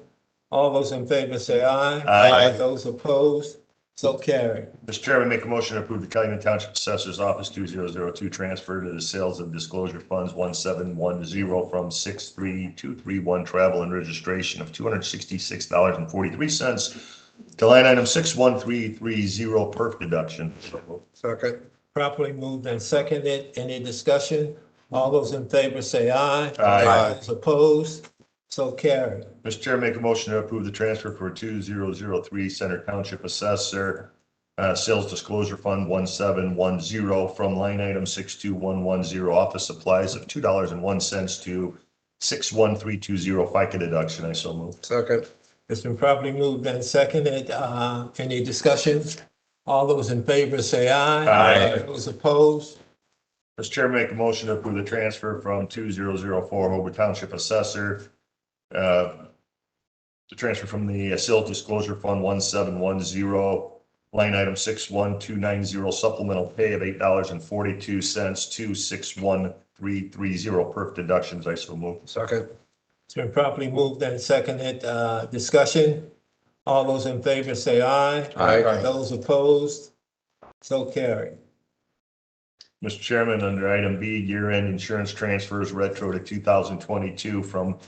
All those in favor say aye. Aye. Those opposed? So carried. Mr. Chairman, make a motion to approve the Calumet Township Assessor's Office 2002 transfer to the sales of disclosure funds 1710 from 63231 travel and registration of $266.43 to line item 61330 perf deduction. Second. Properly moved and seconded. Any discussion? All those in favor say aye. Aye. Those opposed? So carried. Mr. Chair, make a motion to approve the transfer for 2003 Center Township Assessor Sales Disclosure Fund 1710 from line item 62110 office supplies of $2.01 to 61320 FICA deduction. I so move. Second. It's been properly moved and seconded. Any discussion? All those in favor say aye. Aye. Those opposed? Mr. Chair, make a motion to approve the transfer from 2004 Hobart Township Assessor the transfer from the Sales Disclosure Fund 1710, line item 61290, supplemental pay of $8.42 to 61330 perf deductions. I so move. Second. It's been properly moved and seconded. Discussion? All those in favor say aye. Aye. Those opposed? So carried. Mr. Chairman, under item B, year-end insurance transfers retro to 2022 from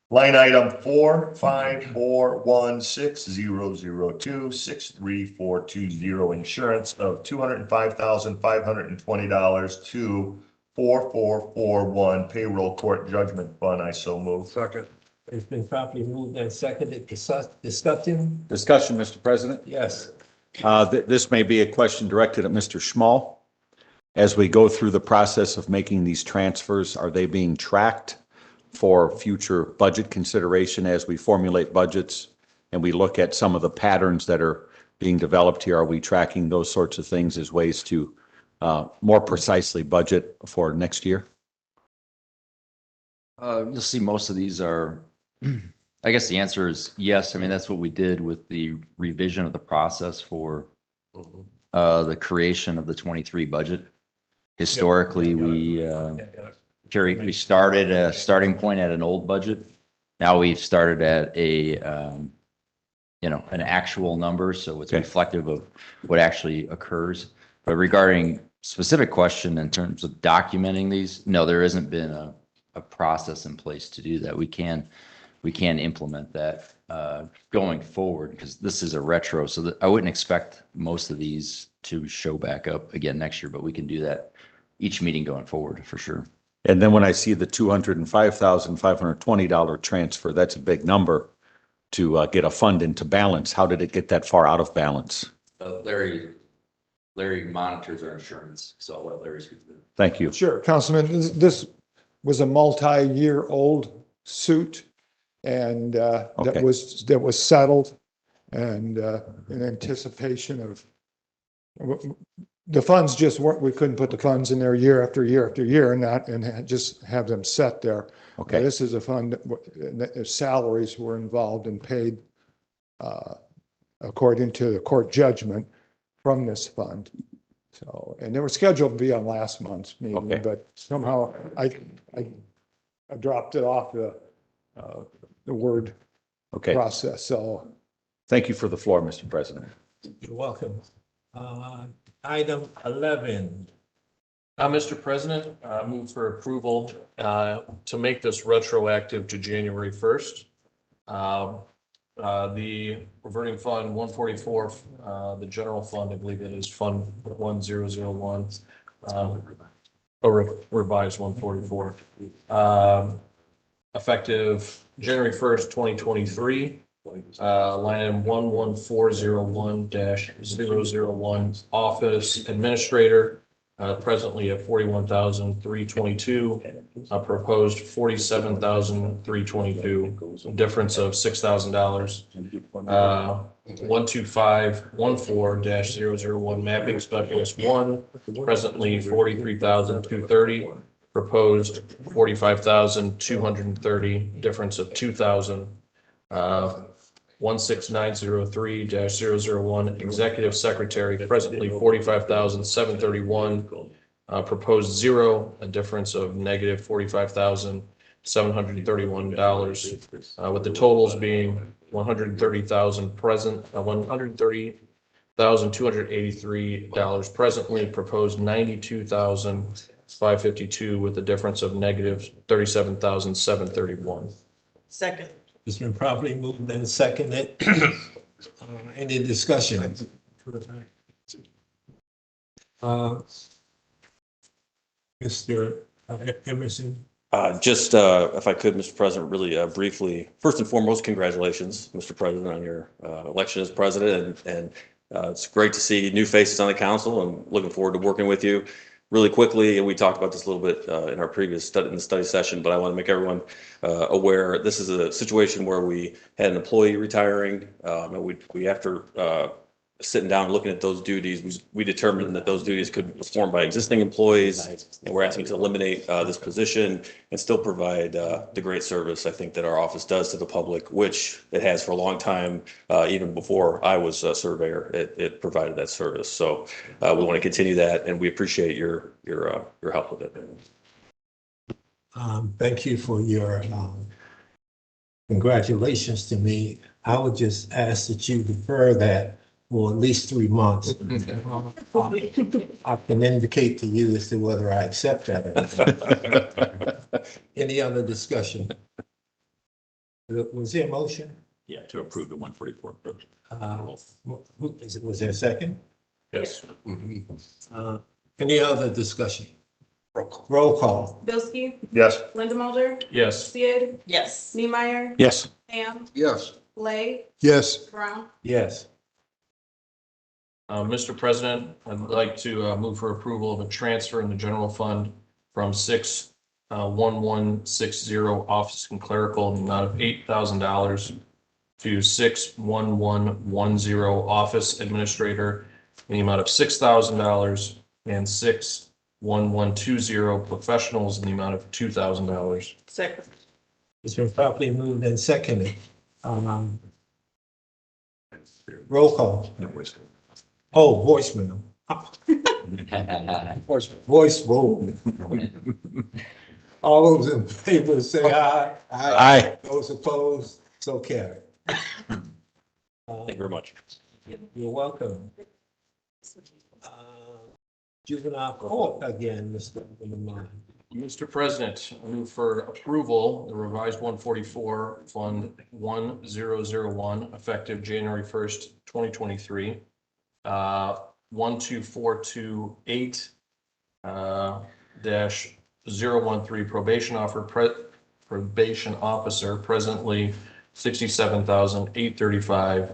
line item 4541600263420 insurance of $205,520 to 4441 payroll court judgment fund. I so move. Second. It's been properly moved and seconded. Discussion? Discussion, Mr. President. Yes. This may be a question directed at Mr. Schmall. As we go through the process of making these transfers, are they being tracked for future budget consideration as we formulate budgets and we look at some of the patterns that are being developed here? Are we tracking those sorts of things as ways to more precisely budget for next year? You'll see most of these are, I guess the answer is yes. I mean, that's what we did with the revision of the process for the creation of the 23 budget. Historically, we started a starting point at an old budget. Now we've started at a, an actual number, so it's reflective of what actually occurs. But regarding specific question in terms of documenting these, no, there hasn't been a process in place to do that. We can implement that going forward because this is a retro. So that I wouldn't expect most of these to show back up again next year, but we can do that each meeting going forward for sure. And then when I see the $205,520 transfer, that's a big number to get a fund into balance. How did it get that far out of balance? Larry monitors our insurance, so I'll let Larry speak to that. Thank you. Sure, Councilman, this was a multi-year-old suit and Okay. that was settled and in anticipation of the funds just weren't, we couldn't put the funds in there year after year after year and just have them set there. Okay. This is a fund that salaries were involved and paid according to the court judgment from this fund. So, and they were scheduled to be on last month's meeting, Okay. but somehow I dropped it off the word Okay. process. So Thank you for the floor, Mr. President. You're welcome. Item 11. Mr. President, move for approval to make this retroactive to January 1st. The reverting fund 144, the general fund, I believe it is fund 1001, or revised 144. effective January 1st, 2023. Line item 11401-001, office administrator, presently at 41,322, proposed 47,322, difference of $6,000. 12514-001, mapping specialist 1, presently 43,230, proposed 45,230, difference of 2,000. 16903-001, executive secretary, presently 45,731, proposed 0, a difference of negative $45,731, with the totals being 130,000 present, $130,283 presently, proposed 92,552, with a difference of negative 37,731. Second. It's been properly moved and seconded. Any discussion? Mr. Emerson? Just, if I could, Mr. President, really briefly, first and foremost, congratulations, Mr. President, on your election as president. And it's great to see new faces on the council. I'm looking forward to working with you. Really quickly, and we talked about this a little bit in our previous study session, but I want to make everyone aware, this is a situation where we had an employee retiring. And we after sitting down and looking at those duties, we determined that those duties could be performed by existing employees, and we're asking to eliminate this position and still provide the great service I think that our office does to the public, which it has for a long time. Even before I was a surveyor, it provided that service. So we want to continue that, and we appreciate your help with it. Thank you for your congratulations to me. I would just ask that you defer that for at least 3 months. I can indicate to you as to whether I accept that or not. Any other discussion? Was there a motion? Yeah, to approve the 144. Was there a second? Yes. Any other discussion? Roll call. Bilski, Yes. Linda Mulder, Yes. Sid, Yes. Niemeyer, Yes. Ham, Yes. Blake, Yes, Brown. Yes. Mr. President, I'd like to move for approval of a transfer in the general fund from 61160 office and clerical in the amount of $8,000 to 61110 office administrator in the amount of $6,000 and 61120 professionals in the amount of $2,000. Second. It's been properly moved and seconded. Roll call. Oh, voicemail. Voice vote. All those in favor say aye. Aye. Those opposed, so carried. Thank you very much. You're welcome. Juvenile Court again, Mr. Lamont. Mr. President, I move for approval, the revised 144 Fund 1001, effective January 1st, 2023. 12428 dash 013 probation officer, presently 67,835,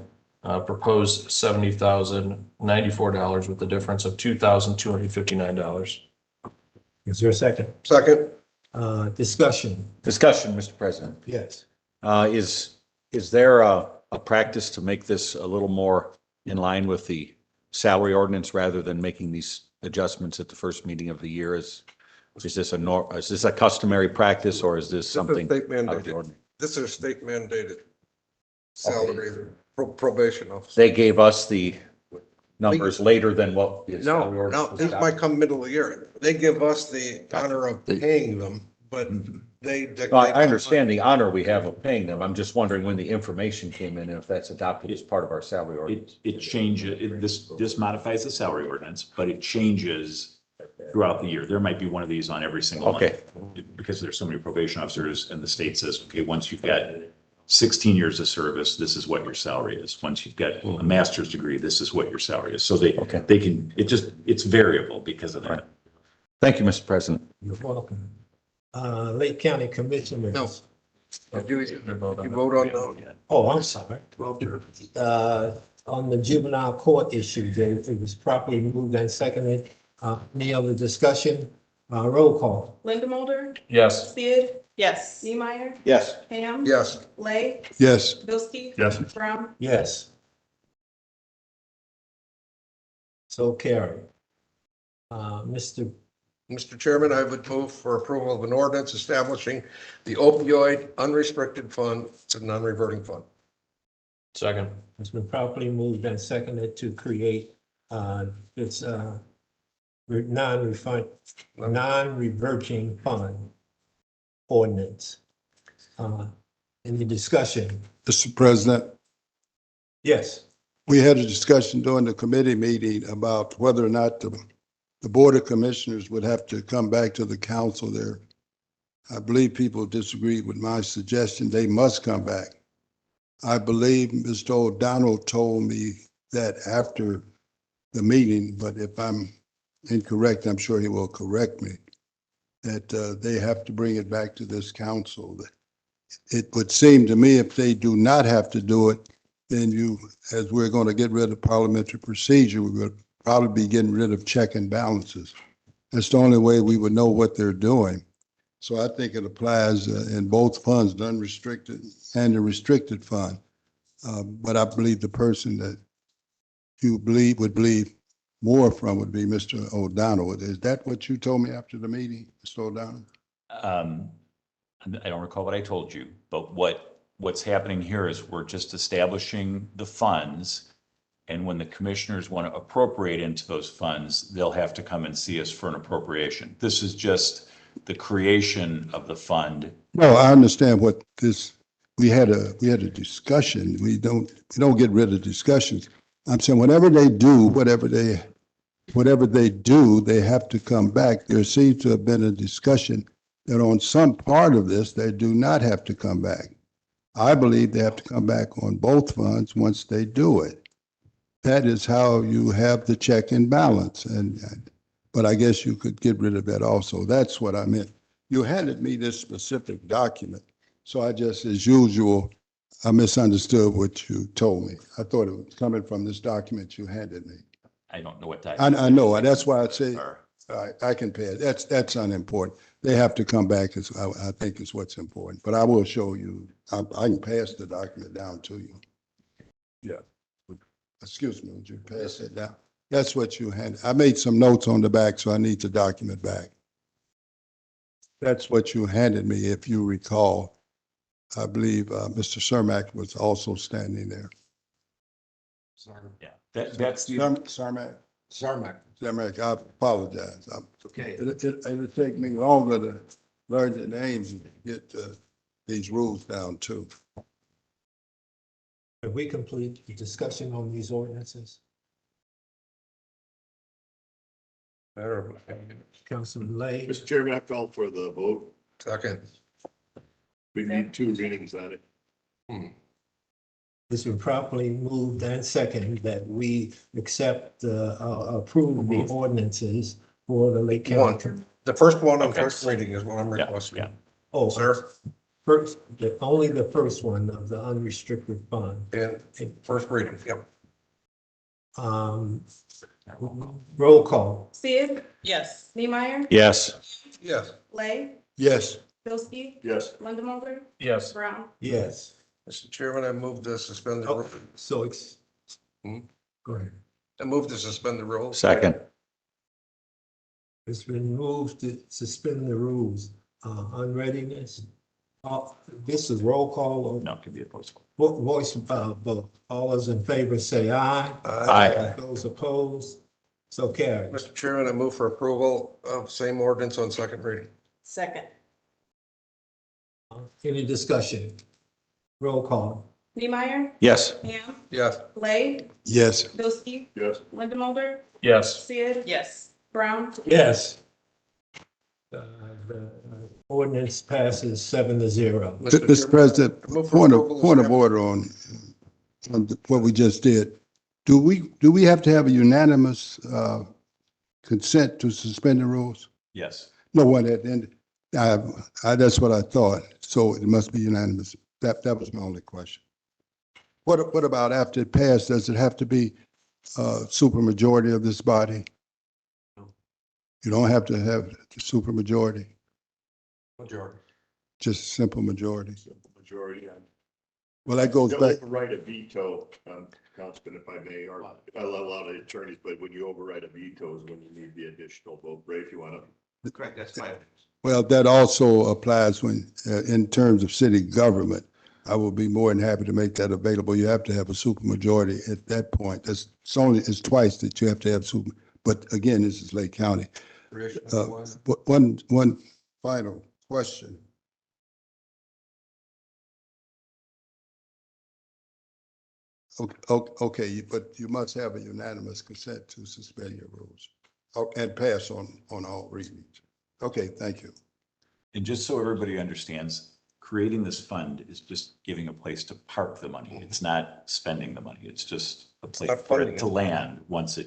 proposed $70,094 with the difference of $2,259. Is there a second? Second. Discussion? Discussion, Mr. President. Yes. Is there a practice to make this a little more in line with the salary ordinance rather than making these adjustments at the first meeting of the year? Is this a customary practice, or is this something? State out of the mandated. ordinance? This is state mandated salary probation officer. They gave us the numbers later than what the salary No, ordinance was this adopted. might come middle of the year. They give us the honor of paying them, but they dictate. No, I understand the honor we have of paying them. I'm just wondering when the information came in and if that's adopted as part of our salary ordinance. It changes, this modifies the salary ordinance, but it changes throughout the year. There might be one of these on every single month. Okay. Because there's so many probation officers and the state says, okay, once you've got 16 years of service, this is what your salary is. Once you've got a master's degree, this is what your salary is. So they can, it's variable because of that. Thank you, Mr. President. You're welcome. Lake County Commissioners. No. You vote on the, Oh, I'm sorry. On the juvenile court issue, it was properly moved and seconded. Any other discussion? Roll call. Linda Mulder, Yes. Sid, Yes. Neemeyer, Yes. Ham. yes, Lay, Yes, Bilski. Yes. Brown. Yes. So carried. Mr. Mr. Chairman, I would move for approval of an ordinance establishing the opioid unrestricted fund. It's a non-reverting fund. Second. It's been properly moved and seconded to create this non-reverting fund ordinance. Any discussion? Mr. President, Yes. we had a discussion during the committee meeting about whether or not the Board of Commissioners would have to come back to the council there. I believe people disagreed with my suggestion. They must come back. I believe Mr. O'Donnell told me that after the meeting, but if I'm incorrect, I'm sure he will correct me, that they have to bring it back to this council. It would seem to me if they do not have to do it, then as we're going to get rid of parliamentary procedure, we're going to probably be getting rid of check and balances. That's the only way we would know what they're doing. So I think it applies in both funds, the unrestricted and the restricted fund. But I believe the person that you would believe more from would be Mr. O'Donnell. Is that what you told me after the meeting, Mr. O'Donnell? I don't recall what I told you, but what's happening here is we're just establishing the funds. And when the commissioners want to appropriate into those funds, they'll have to come and see us for an appropriation. This is just the creation of the fund. No, I understand what this, we had a discussion. We don't get rid of discussions. I'm saying whatever they do, they have to come back. There seems to have been a discussion that on some part of this, they do not have to come back. I believe they have to come back on both funds once they do it. That is how you have the check and balance. But I guess you could get rid of that also. That's what I meant. You handed me this specific document. So I just, as usual, I misunderstood what you told me. I thought it was coming from this document you handed me. I don't know what that. I know, and that's why I say, I can pay it. That's unimportant. They have to come back, I think is what's important. But I will show you, I can pass the document down to you. Yeah. Excuse me, would you pass it down? That's what you handed. I made some notes on the back, so I need the document back. That's what you handed me, if you recall. I believe Mr. Cermak was also standing there. Yeah, that's the. Cermak, I apologize. Okay. It'll take me longer to learn the names and get these rules down too. Have we completed the discussion on these ordinances? Councilman Lay. Mr. Chairman, I call for the vote. Second. We need 2 readings on it. It's been properly moved and seconded that we accept, approve the ordinances for the Lake County. The first one on Okay. first reading is what I'm Yeah, requesting. yeah. Oh, Sir, only the first one of the unrestricted fund. and first reading, yep. Roll call. Sid, Yes. Neemeyer, Yes. Yes. Lay, Yes. Bilski. Yes. Linda Mulder, Yes. Brown. Yes. Mr. Chairman, I move to suspend the, Oh, so Hmm? go ahead. I move to suspend the rules. Second. It's been moved to suspend the rules, unreadiness. This is roll call or No, it could be a voice. voice vote. All those in favor say aye. Aye. Those opposed, so carried. Mr. Chairman, I move for approval of same ordinance on second reading. Second. Any discussion? Roll call. Neemeyer, Yes. Ham, Yes. Lay, Yes. Bilski. Yes. Linda Mulder, Yes. Sid. Yes. Brown. Yes. The ordinance passes 7-0. Mr. President, Move for point approval of order on what we just did. Do we have to have a unanimous consent to suspend the rules? Yes. No one at the end. That's what I thought. So it must be unanimous. That was my only question. What about after it passed? Does it have to be supermajority of this body? You don't have to have the supermajority, Majority. just simple majority. Majority. Well, that goes You back, override a veto, Councilman, if I may, or I allow a lot of attorneys, but when you override a veto is when you need the additional vote. Ray, if you want to. Correct, that's fine. well, that also applies when, in terms of city government. I will be more than happy to make that available. You have to have a supermajority at that point. It's twice that you have to have super, but again, this is Lake County. One final question. Okay, but you must have a unanimous consent to suspend your rules and pass on all readings. Okay, thank you. And just so everybody understands, creating this fund is just giving a place to park the money. It's not spending the money. It's just a place for it to land once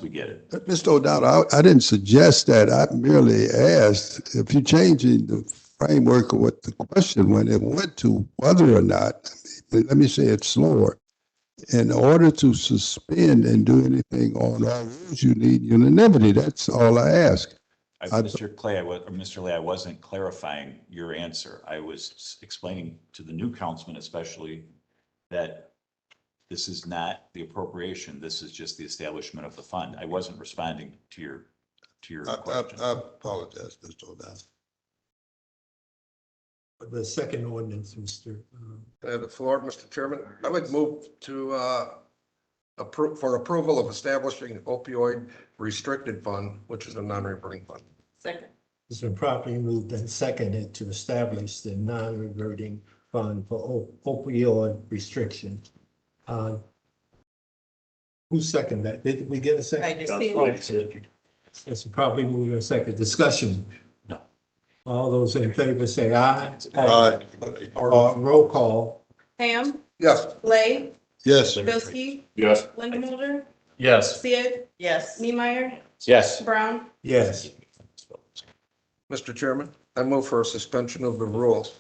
we get it. But Mr. O'Donnell, I didn't suggest that. I merely asked if you're changing the framework of what the question when it went to whether or not, let me say it slower. In order to suspend and do anything on all rules, you need unanimity. That's all I ask. Mr. Lay, I wasn't clarifying your answer. I was explaining to the new councilman especially that this is not the appropriation. This is just the establishment of the fund. I wasn't responding to your question. I apologize, Mr. O'Donnell. The second ordinance, Mr. I have the floor, Mr. Chairman. I would move to for approval of establishing opioid restricted fund, which is a non-reverting fund. Second. It's been properly moved and seconded to establish the non-reverting fund for opioid restriction. Who seconded that? Did we get a second? I just did. It's probably moved and second. Discussion. No. All those in favor say aye. Aye. Roll call. Ham, Yes. Lay, Yes. Bilski, Yes. Linda Yes. Sid, Yes. Niemeyer, Yes. Brown, Yes. Mr. Chairman, I move for a suspension of the rules.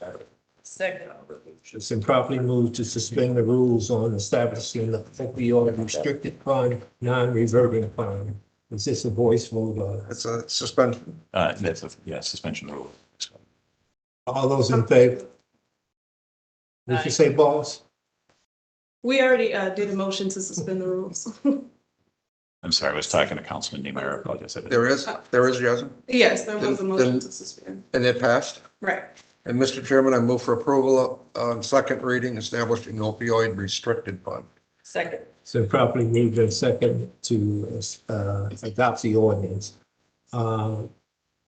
Second. It's been properly moved to suspend the rules on establishing the opioid restricted fund, non-reverting fund. Is this a voice vote? It's a suspension. Suspension rule. All those in favor? Did Aye. you say boss? We already did a motion to suspend the rules. I'm sorry, I was talking to Councilman Niemeyer. I apologize. There is, yes, Yes, there was a motion Then- to suspend. and it passed. Right. And Mr. Chairman, I move for approval on second reading, establishing opioid restricted fund. Second. So properly moved and second to adopt the ordinance.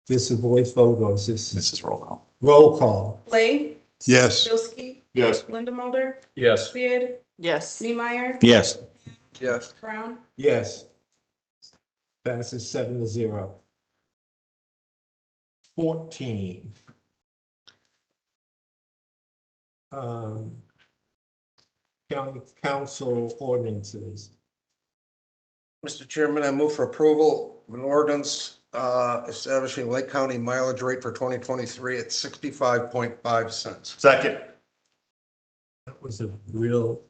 This is a voice vote or is this This is roll call. roll call? Lay, Yes. Bilski, Yes. Linda Mulder, Yes. Sid, Yes. Niemeyer, Yes. Yes. Brown, Yes. Passes 7-0. 14. County council ordinances. Mr. Chairman, I move for approval of an ordinance establishing Lake County mileage rate for 2023 at 65.5 cents. Second. That was a real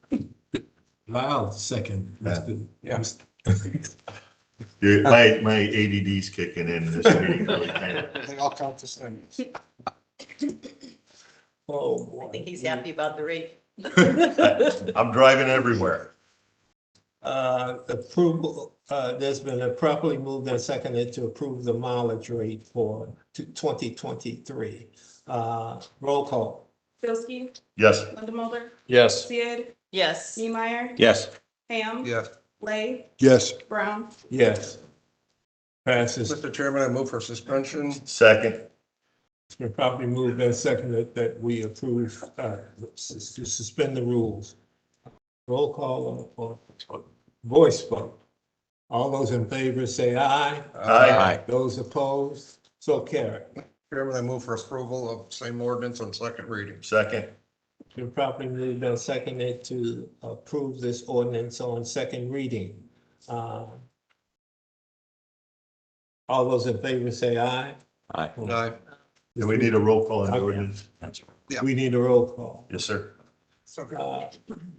loud second. Yeah. My ADD's kicking in this meeting really kind of. They all count the same. Oh, I boy. think he's happy about the rate. I'm driving everywhere. Approval, there's been a properly moved and seconded to approve the mileage rate for 2023. Roll call. Bilski, Yes. Linda Mulder, Yes. Sid, Yes. Niemeyer, Yes. Ham, Yes. Lay, Yes. Brown, Yes. Passes. Mr. Chairman, I move for suspension. Second. It's been properly moved and seconded that we approve to suspend the rules. Roll call or voice vote. All those in favor say aye. Aye. Those opposed, so carried. Chairman, I move for approval of same ordinance on second reading. Second. It's been properly moved and seconded to approve this ordinance on second reading. All those in favor say aye. Aye. Aye. Do we need a roll call on the ordinance? We need a roll call. Yes, sir.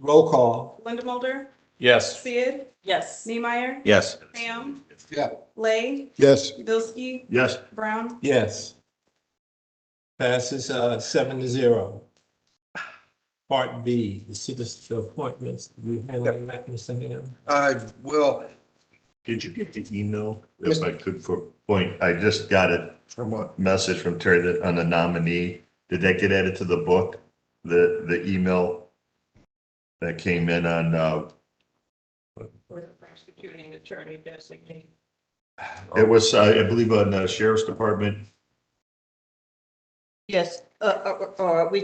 Roll call. Linda Mulder, Yes. Sid, Yes. Neemeyer, Yes. Ham, Yeah. Lay, Yes, Bilski, Yes. Brown. Yes. Passes 7-0. Part B, the citizen appointments. We handling that, Mr. Ham? I will. Did you get the email? If I could for point, I just got a message from Terry that on the nominee. Did that get added to the book? The email that came in on, For the prosecuting attorney designate. it was, I believe on the sheriff's department. Yes, we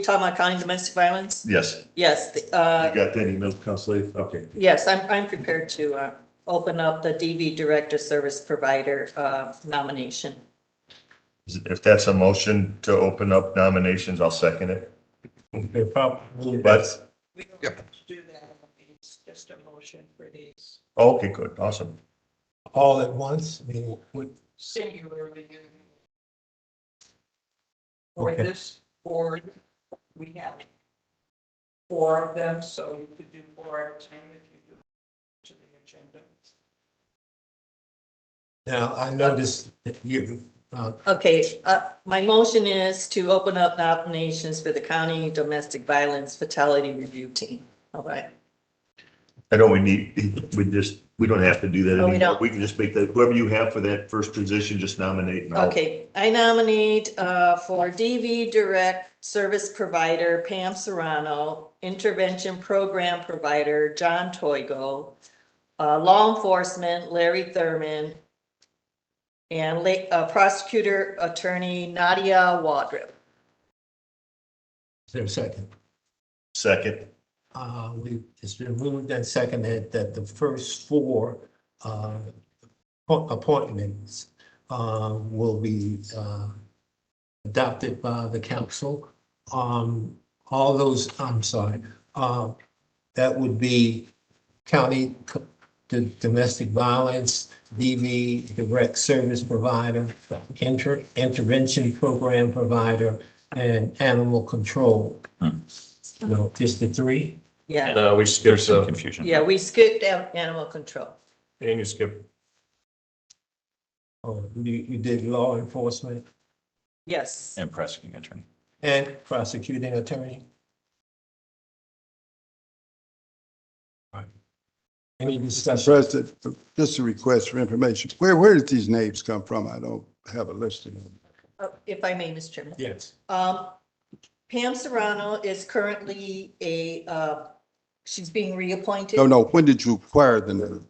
talking about county domestic violence? Yes. Yes, You got that email, Council? Okay. yes, I'm prepared to, open up the DV Director Service Provider, nomination. If that's a motion to open up nominations, I'll second it. Okay, probably. But, We don't Yep. have to do that. It's just a motion for these. okay, good, awesome. All at once, I mean, would. Singularly. For For this board, we have 4 of them, so you could do 4 at a time if you do to the agenda. Now, I noticed that you, Okay, my motion is to open up nominations for the County Domestic Violence Fatality Review Team. All right. I know we don't have to do that Oh, we anymore. don't. We can just make that, whoever you have for that first position, just nominate. and I'll- Okay, I nominate for DV Direct Service Provider Pam Serrano, Intervention Program Provider John Toigo, Law Enforcement Larry Thurman, and Prosecutor Attorney Nadia Wadrip. is there a second? Second. It's been moved and seconded that the first 4 appointments will be adopted by the council. All those, I'm sorry, that would be county domestic violence, DV direct service provider, intervention program provider, and animal control. No, just the 3? Yeah, And we skipped some Confusion. yeah, we skipped animal control. And you skipped. Oh, you did law enforcement Yes. And prosecuting attorney. and prosecuting attorney? Right. Any discussion? President, just a request for information. Where did these names come from? I don't have a list of them. If I may, Mr. Chairman. Yes. Pam Serrano is currently she's being reappointed. No, when did you acquire the name?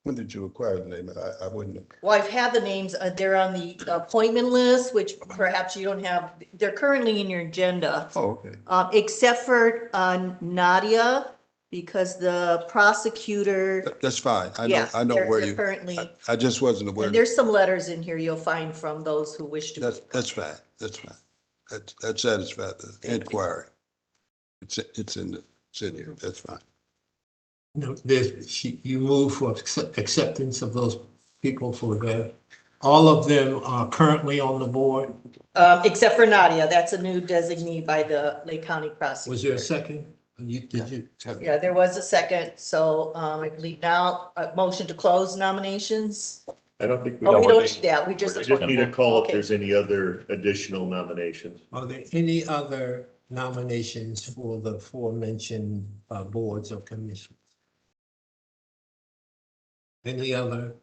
When did you acquire the name? I wouldn't. Well, I've had the names, they're on the appointment list, which perhaps you don't have, they're currently in your agenda. Oh, okay. Except for Nadia, because the prosecutor, That's fine. yes, I know they're where they're you, currently, I just wasn't aware. and there's some letters in here you'll find from those who wish to. That's fine. That's fine. That satisfied the inquiry. It's in the city. That's fine. No, you move for acceptance of those people for that. All of them are currently on the board. Except for Nadia, that's a new designee by the Lake County prosecutor. Was there a second? Did you? Yeah, there was a second, so I believe now, a motion to close nominations. I don't think we. Oh, we don't just- need that, we just. We just need a call if Okay. there's any other additional nominations. Are there any other nominations for the aforementioned boards or commissions? Any other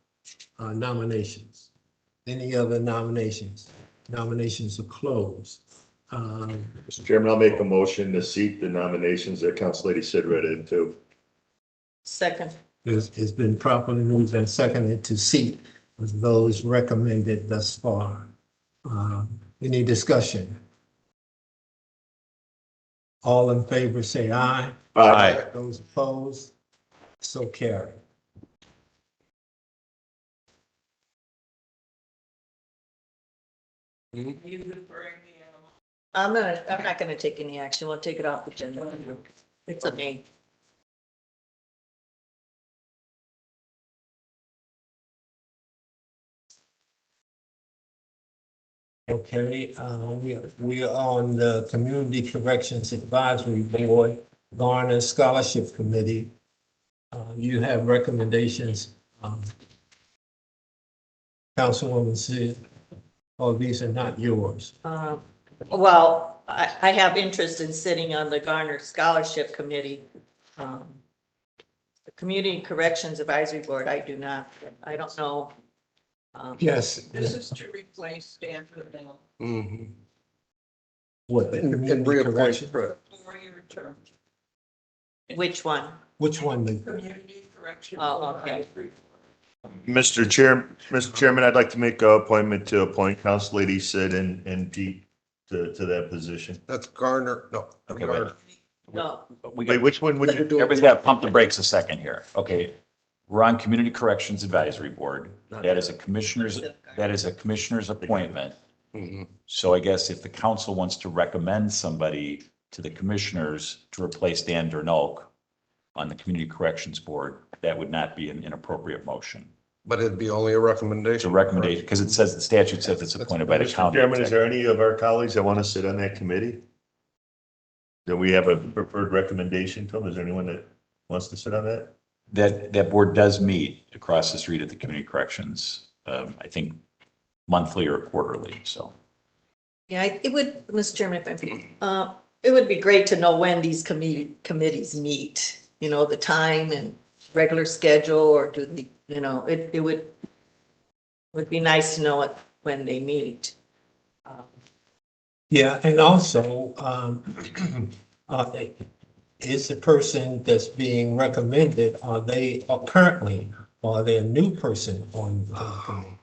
nominations? Any other nominations? Nominations are closed. Mr. Chairman, I'll make a motion to seat the nominations that Council Lady Sid read into. Second. It's been properly moved and seconded to seat those recommended thus far. Any discussion? All in favor, say aye. Aye. Those opposed, so carried. I'm not gonna take any action, we'll take it off the agenda. It's a me. Okay, we are on the Community Corrections Advisory Board, Garner Scholarship Committee. You have recommendations, Councilwoman Sid, or these are not yours? Well, I have interest in sitting on the Garner Scholarship Committee. The Community Corrections Advisory Board, I do not, I don't know. Yes. This is to replace Stanford now. Mhm. What, the And community reappoint correction? Fred. 4-year term. Which one? Which one? Community correction. Oh, okay. Mr. Chairman, I'd like to make an appointment to appoint Council Lady Sid and Pete to that position. That's Garner, no. Okay, Garner. No, We Wait, got, which one would you do? everybody's got to pump the brakes a second here. Okay. We're on Community Corrections Advisory Board. That is a commissioner's appointment. Mhm. So I guess if the council wants to recommend somebody to the commissioners to replace Dan Dernolk on the Community Corrections Board, that would not be an inappropriate motion. But it'd be only a recommendation. It's a recommendation, because it says, the statute says it's appointed by the Mr. county. Chairman, is there any of our colleagues that want to sit on that committee? Do we have a preferred recommendation to them? Is there anyone that wants to sit on that? That board does meet across the street at the Community Corrections, I think monthly or quarterly, so. yeah, it would, Mr. Chairman, if I it would be great to know when these committees meet, you know, the time and regular schedule, or do the, you know, it would be nice to know it when they meet. Yeah, and also, is the person that's being recommended, are they currently, or are they a new person on the committee?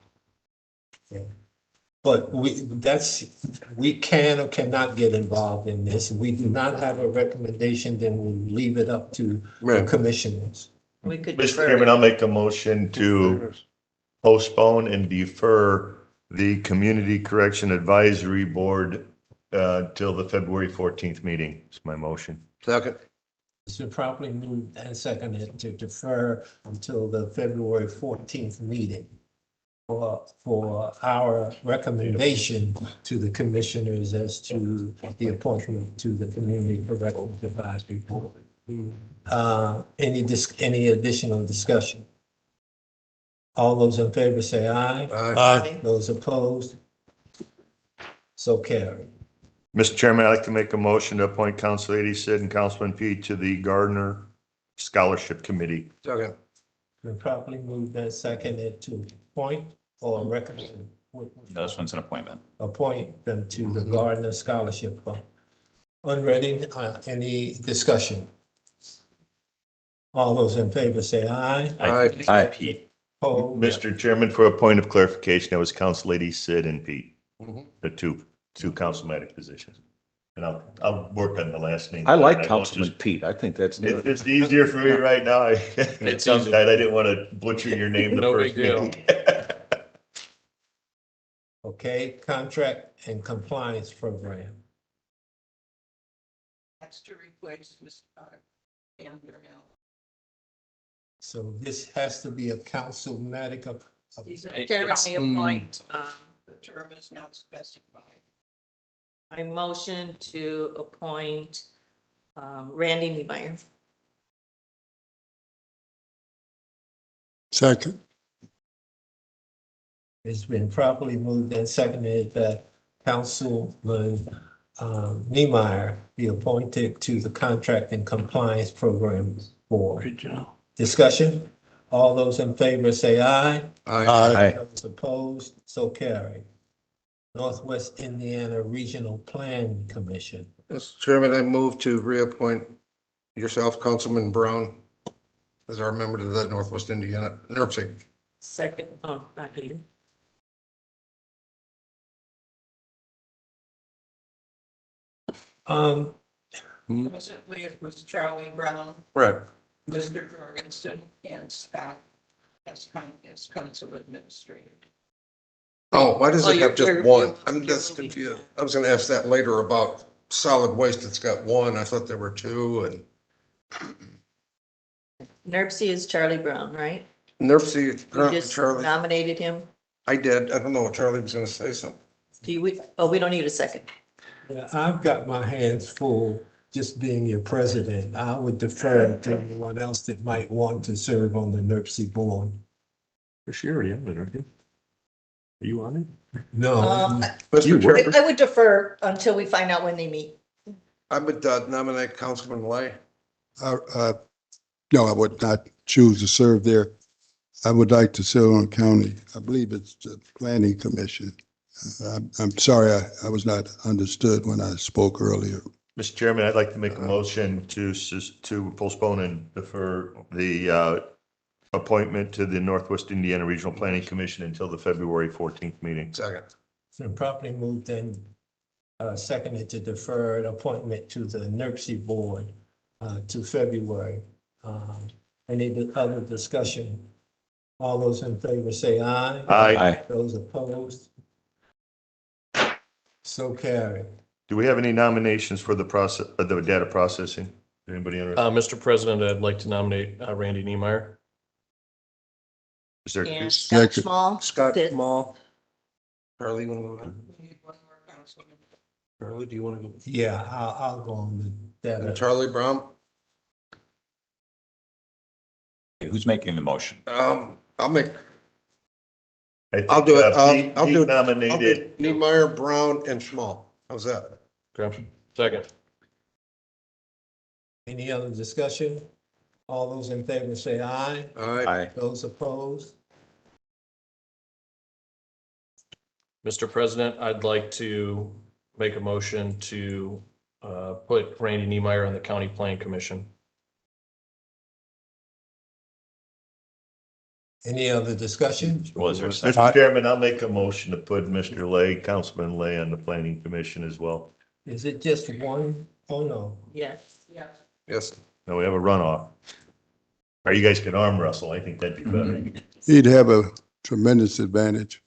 Yeah. But we can or cannot get involved in this. We do not have a recommendation, then we leave it up to the Right. commissioners. We could Mr. defer Chairman, it. I'll make a motion to postpone and defer the Community Correction Advisory Board till the February 14th meeting. It's my motion. Second. It's been properly moved and seconded to defer until the February 14th meeting for our recommendation to the commissioners as to the appointment to the Community Corrections Advisory Board. Any additional discussion? All those in favor say aye. Aye. Those opposed? So carried. Mr. Chairman, I'd like to make a motion to appoint Council Lady Sid and Councilman Pete to the Gardner Scholarship Committee. Second. Been properly moved and seconded to appoint or recommend. This one's an appointment. Appoint them to the Gardner Scholarship Fund. Unready, any discussion? All those in favor say aye. Aye. Pete. Opposed? Mr. Chairman, for a point of clarification, that was Council Lady Sid and Pete, Mhm. the two councilmanic positions. And I'll work on the last name. I like won't Councilman just- Pete. I think that's neat. It's easier for me right now. It's easy. I didn't want to butcher your name the No first big deal. meeting. Okay, contract and compliance program. That's to replace Mr. Stanford now. So this has to be a councilmatic of. He's a chairman appoint, the term is not specified. I motion to appoint Randy Niemeyer. Second. It's been properly moved and seconded that Councilman Niemeyer be appointed to the Contract and Compliance Program Board. Good job. Discussion? All those in favor say aye. Aye. Those opposed, so carried. Northwest Indiana Regional Plan Commission. Mr. Chairman, I move to reappoint yourself, Councilman Brown, as our member to the Northwest Indiana NERC. Second, oh, not here. Presently, it was Charlie Brown, Right. Mr. Jorgensen, and Scott as council administrator. Oh, why does Oh, it have you're- just you're- one? you're- I'm you're just moving. confused. I was gonna ask that later about solid waste. It's got one. I thought there were two, and NERC is Charlie Brown, right? NERC You currently just Charlie. nominated him. I did. I don't know. Charlie was gonna say something. we don't need a second. Yeah, I've got my hands full just being your president. I would defer to anyone else that might want to serve on the NERC board. For sure, yeah, aren't you? Are you on it? No, Mr. Chairman, I would defer until we find out when they meet. I would nominate Councilman Lay. No, I would not choose to serve there. I would like to serve on county. I believe it's the planning commission. I'm sorry, I was not understood when I spoke earlier. Mr. Chairman, I'd like to make a motion to postpone and defer the appointment to the Northwest Indiana Regional Planning Commission until the February 14th meeting. Second. it's been properly moved and seconded to defer an appointment to the NERC board to February. Any other discussion? All those in favor say aye. Aye. Those opposed? So carried. Do we have any nominations for the the data processing? Anybody interested? Mr. President, I'd like to nominate Randy Niemeyer. Is there? And Scott Small. Scott Did- Small. Charlie, you want to go ahead? Charlie, do you want to go? Yeah, I'll go on the And data. Charlie Brown? Who's making the motion? I'll make, I think, I'll do it. Pete I'll do nominated. Niemeyer, Brown, and Small. How's that? Okay. Second. Any other discussion? All those in favor say aye. All right. Aye. Those opposed? Mr. President, I'd like to make a motion to put Randy Niemeyer on the County Plan Commission. Any other discussion? Was there a second? Mr. Chairman, I'll make a motion to put Mr. Lay, Councilman Lay, on the planning commission as well. Is it just one? Oh, no. Yes. Yes. No, we have a runoff. Or you guys can arm wrestle. I think that'd be better. He'd have a tremendous advantage.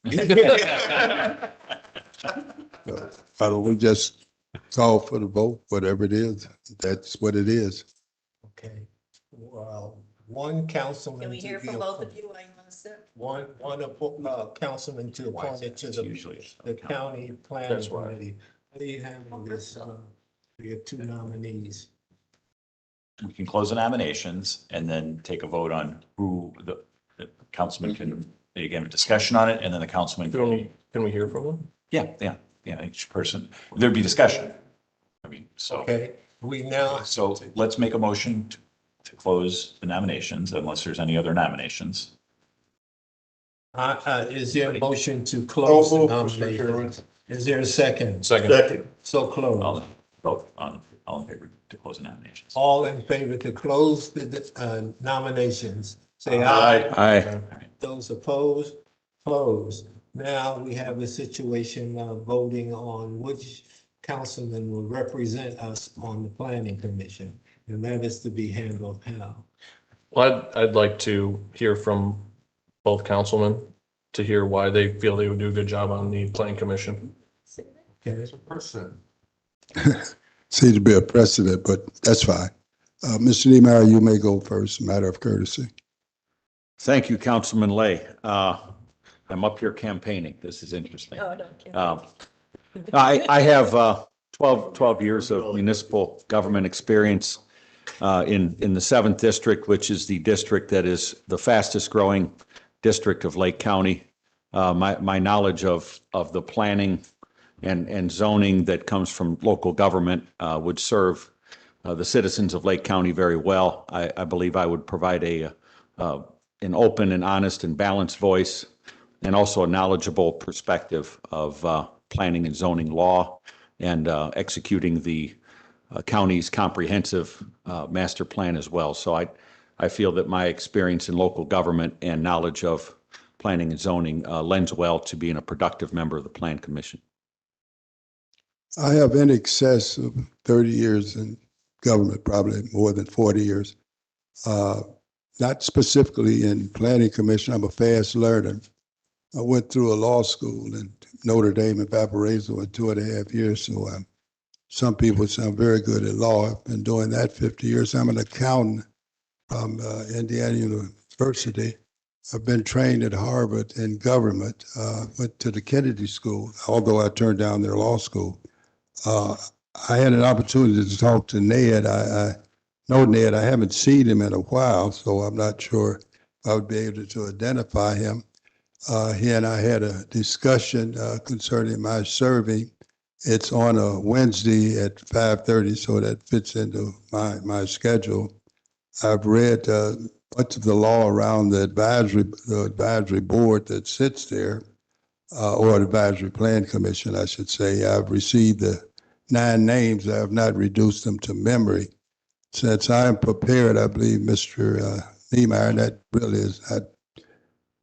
So we just call for the vote, whatever it is. That's what it is. Okay. Well, one councilman. Can we to hear be from both of appointed- you? I want to sit. One councilman to appoint it to the county planning That's why. committee. How do you handle this? We have two nominees. We can close the nominations and then take a vote on who the councilman can, again, a discussion on it, and then the councilman. Can we hear from them? Yeah, each person, there'd be discussion. I mean, so, Okay, we now, so let's make a motion to close the nominations unless there's any other nominations. is there a motion to close the Oh, Mr. Chairman. nominations? Is there a second? Second. So close. All in favor to close the nominations. All in favor to close the nominations, say aye. Aye. Those opposed, closed. Now we have a situation of voting on which councilman will represent us on the planning commission. And that is to be handled how? Well, I'd like to hear from both councilmen to hear why they feel they would do a good job on the planning commission. Okay, Seems to be a precedent, but that's fine. Mr. Niemeyer, you may go first, matter of courtesy. Thank you, Councilman Lay. I'm up here campaigning. This is interesting. Oh, no. I have 12 years of municipal government experience in the 7th district, which is the district that is the fastest growing district of Lake County. My knowledge of the planning and zoning that comes from local government would serve the citizens of Lake County very well. I believe I would provide an open and honest and balanced voice, and also a knowledgeable perspective of planning and zoning law and executing the county's comprehensive master plan as well. So I feel that my experience in local government and knowledge of planning and zoning lends well to being a productive member of the Plan Commission. I have in excess of 30 years in government, probably more than 40 years. Not specifically in planning commission. I'm a fast learner. I went through a law school in Notre Dame in Valparaiso in 2.5 years. So some people say I'm very good at law. I've been doing that 50 years. I'm an accountant from Indiana University. I've been trained at Harvard in government, went to the Kennedy School, although I turned down their law school. I had an opportunity to talk to Ned. I know Ned. I haven't seen him in a while, so I'm not sure if I would be able to identify him. He and I had a discussion concerning my serving. It's on a Wednesday at 5:30, so that fits into my schedule. I've read much of the law around the advisory board that sits there, or the advisory plan commission, I should say. I've received the 9 names. I have not reduced them to memory. Since I'm prepared, I believe, Mr. Niemeyer, that really is not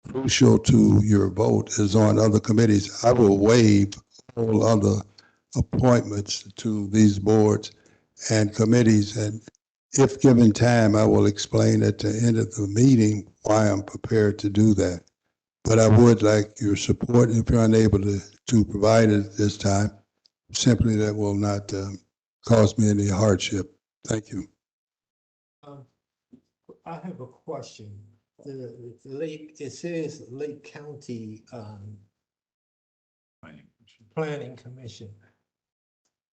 crucial to your vote, is on other committees. I will waive all other appointments to these boards and committees, and if given time, I will explain at the end of the meeting why I'm prepared to do that. But I would like your support if you're unable to provide it at this time. Simply, that will not cause me any hardship. Thank you. I have a question. It says Lake County Planning Commission.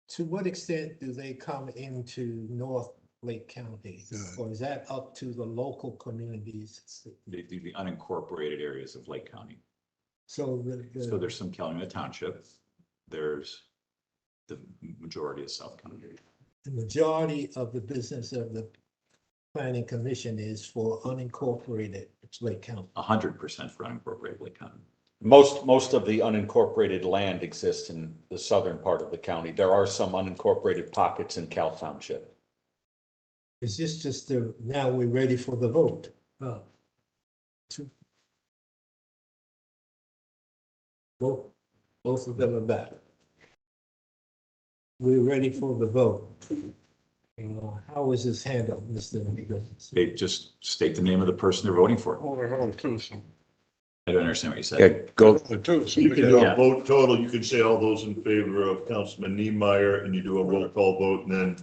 To what extent do they come into North Lake County? Or is that up to the local communities? The unincorporated areas of Lake County. So So there's some Calumet Township. There's the majority of South County. the majority of the business of the Planning Commission is for unincorporated Lake County. 100% for unincorporated Lake County. Most of the unincorporated land exists in the southern part of the county. There are some unincorporated pockets in Cal Township. Is this just now we're ready for the vote? Both of them are back. We're ready for the vote. How is this handled, Mr. Nichols? They just state the name of the person they're voting for. I don't understand what you said. Yeah, go. You can do a vote total. You can say all those in favor of Councilman Niemeyer, and you do a roll call vote, and then.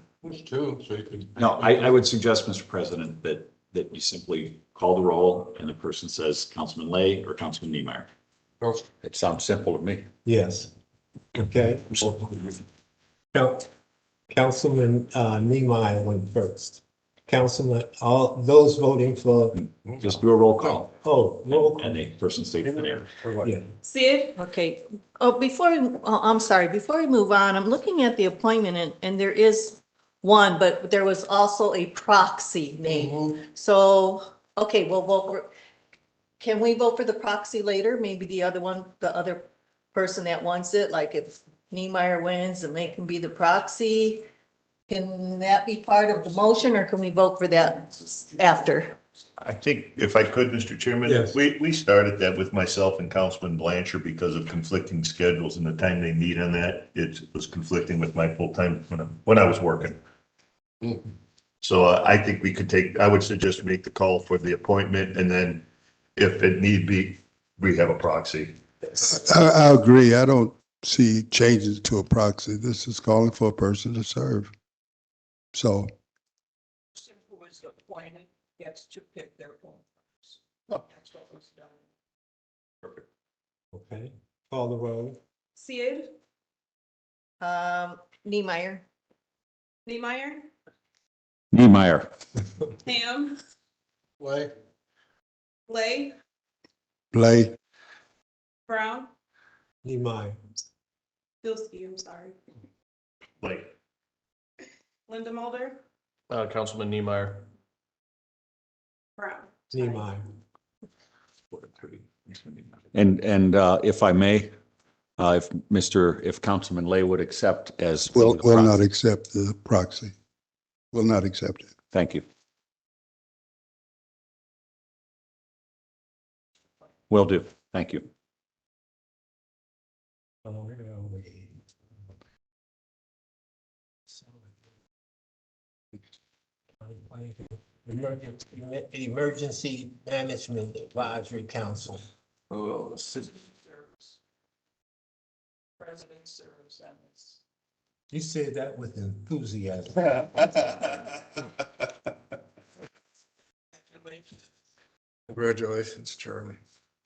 No, I would suggest, Mr. President, that you simply call the roll and the person says Councilman Lay or Councilman Niemeyer. It sounds simple to me. Yes. Okay. Councilman Niemeyer went first. Councilman, all those voting for. Just do a roll call. Oh, roll call. And the person states the name. Yeah. Sid? Okay. I'm sorry, before we move on, I'm looking at the appointment and there is one, but there was also a proxy name. So, okay, we'll vote for, can we vote for the proxy later? Maybe the other person that wants it, like if Niemeyer wins and they can be the proxy. Can that be part of the motion or can we vote for that after? I think if I could, Mr. Chairman, Yes. we started that with myself and Councilman Blanchard because of conflicting schedules and the time they meet on that. It was conflicting with my full time when I was working. So I think I would suggest make the call for the appointment, and then if it need be, we have a proxy. I agree. I don't see changes to a proxy. This is calling for a person to serve. So. Who is appointed gets to pick their own. That's what was done. Perfect. Okay, call the roll. Sid? Niemeyer. Niemeyer? Niemeyer. Ham? Lay. Lay? Blay. Brown? Niemeyer. Bilski, I'm sorry. Like, Linda Mulder? Councilman Niemeyer. Brown. Niemeyer. And if I may, if Councilman Lay would accept as. Will not accept the proxy. Will not accept it. Thank you. Will do. Thank you. Emergency Management Advisory Council. President serves on this. You said that with enthusiasm. Congratulations, Charlie.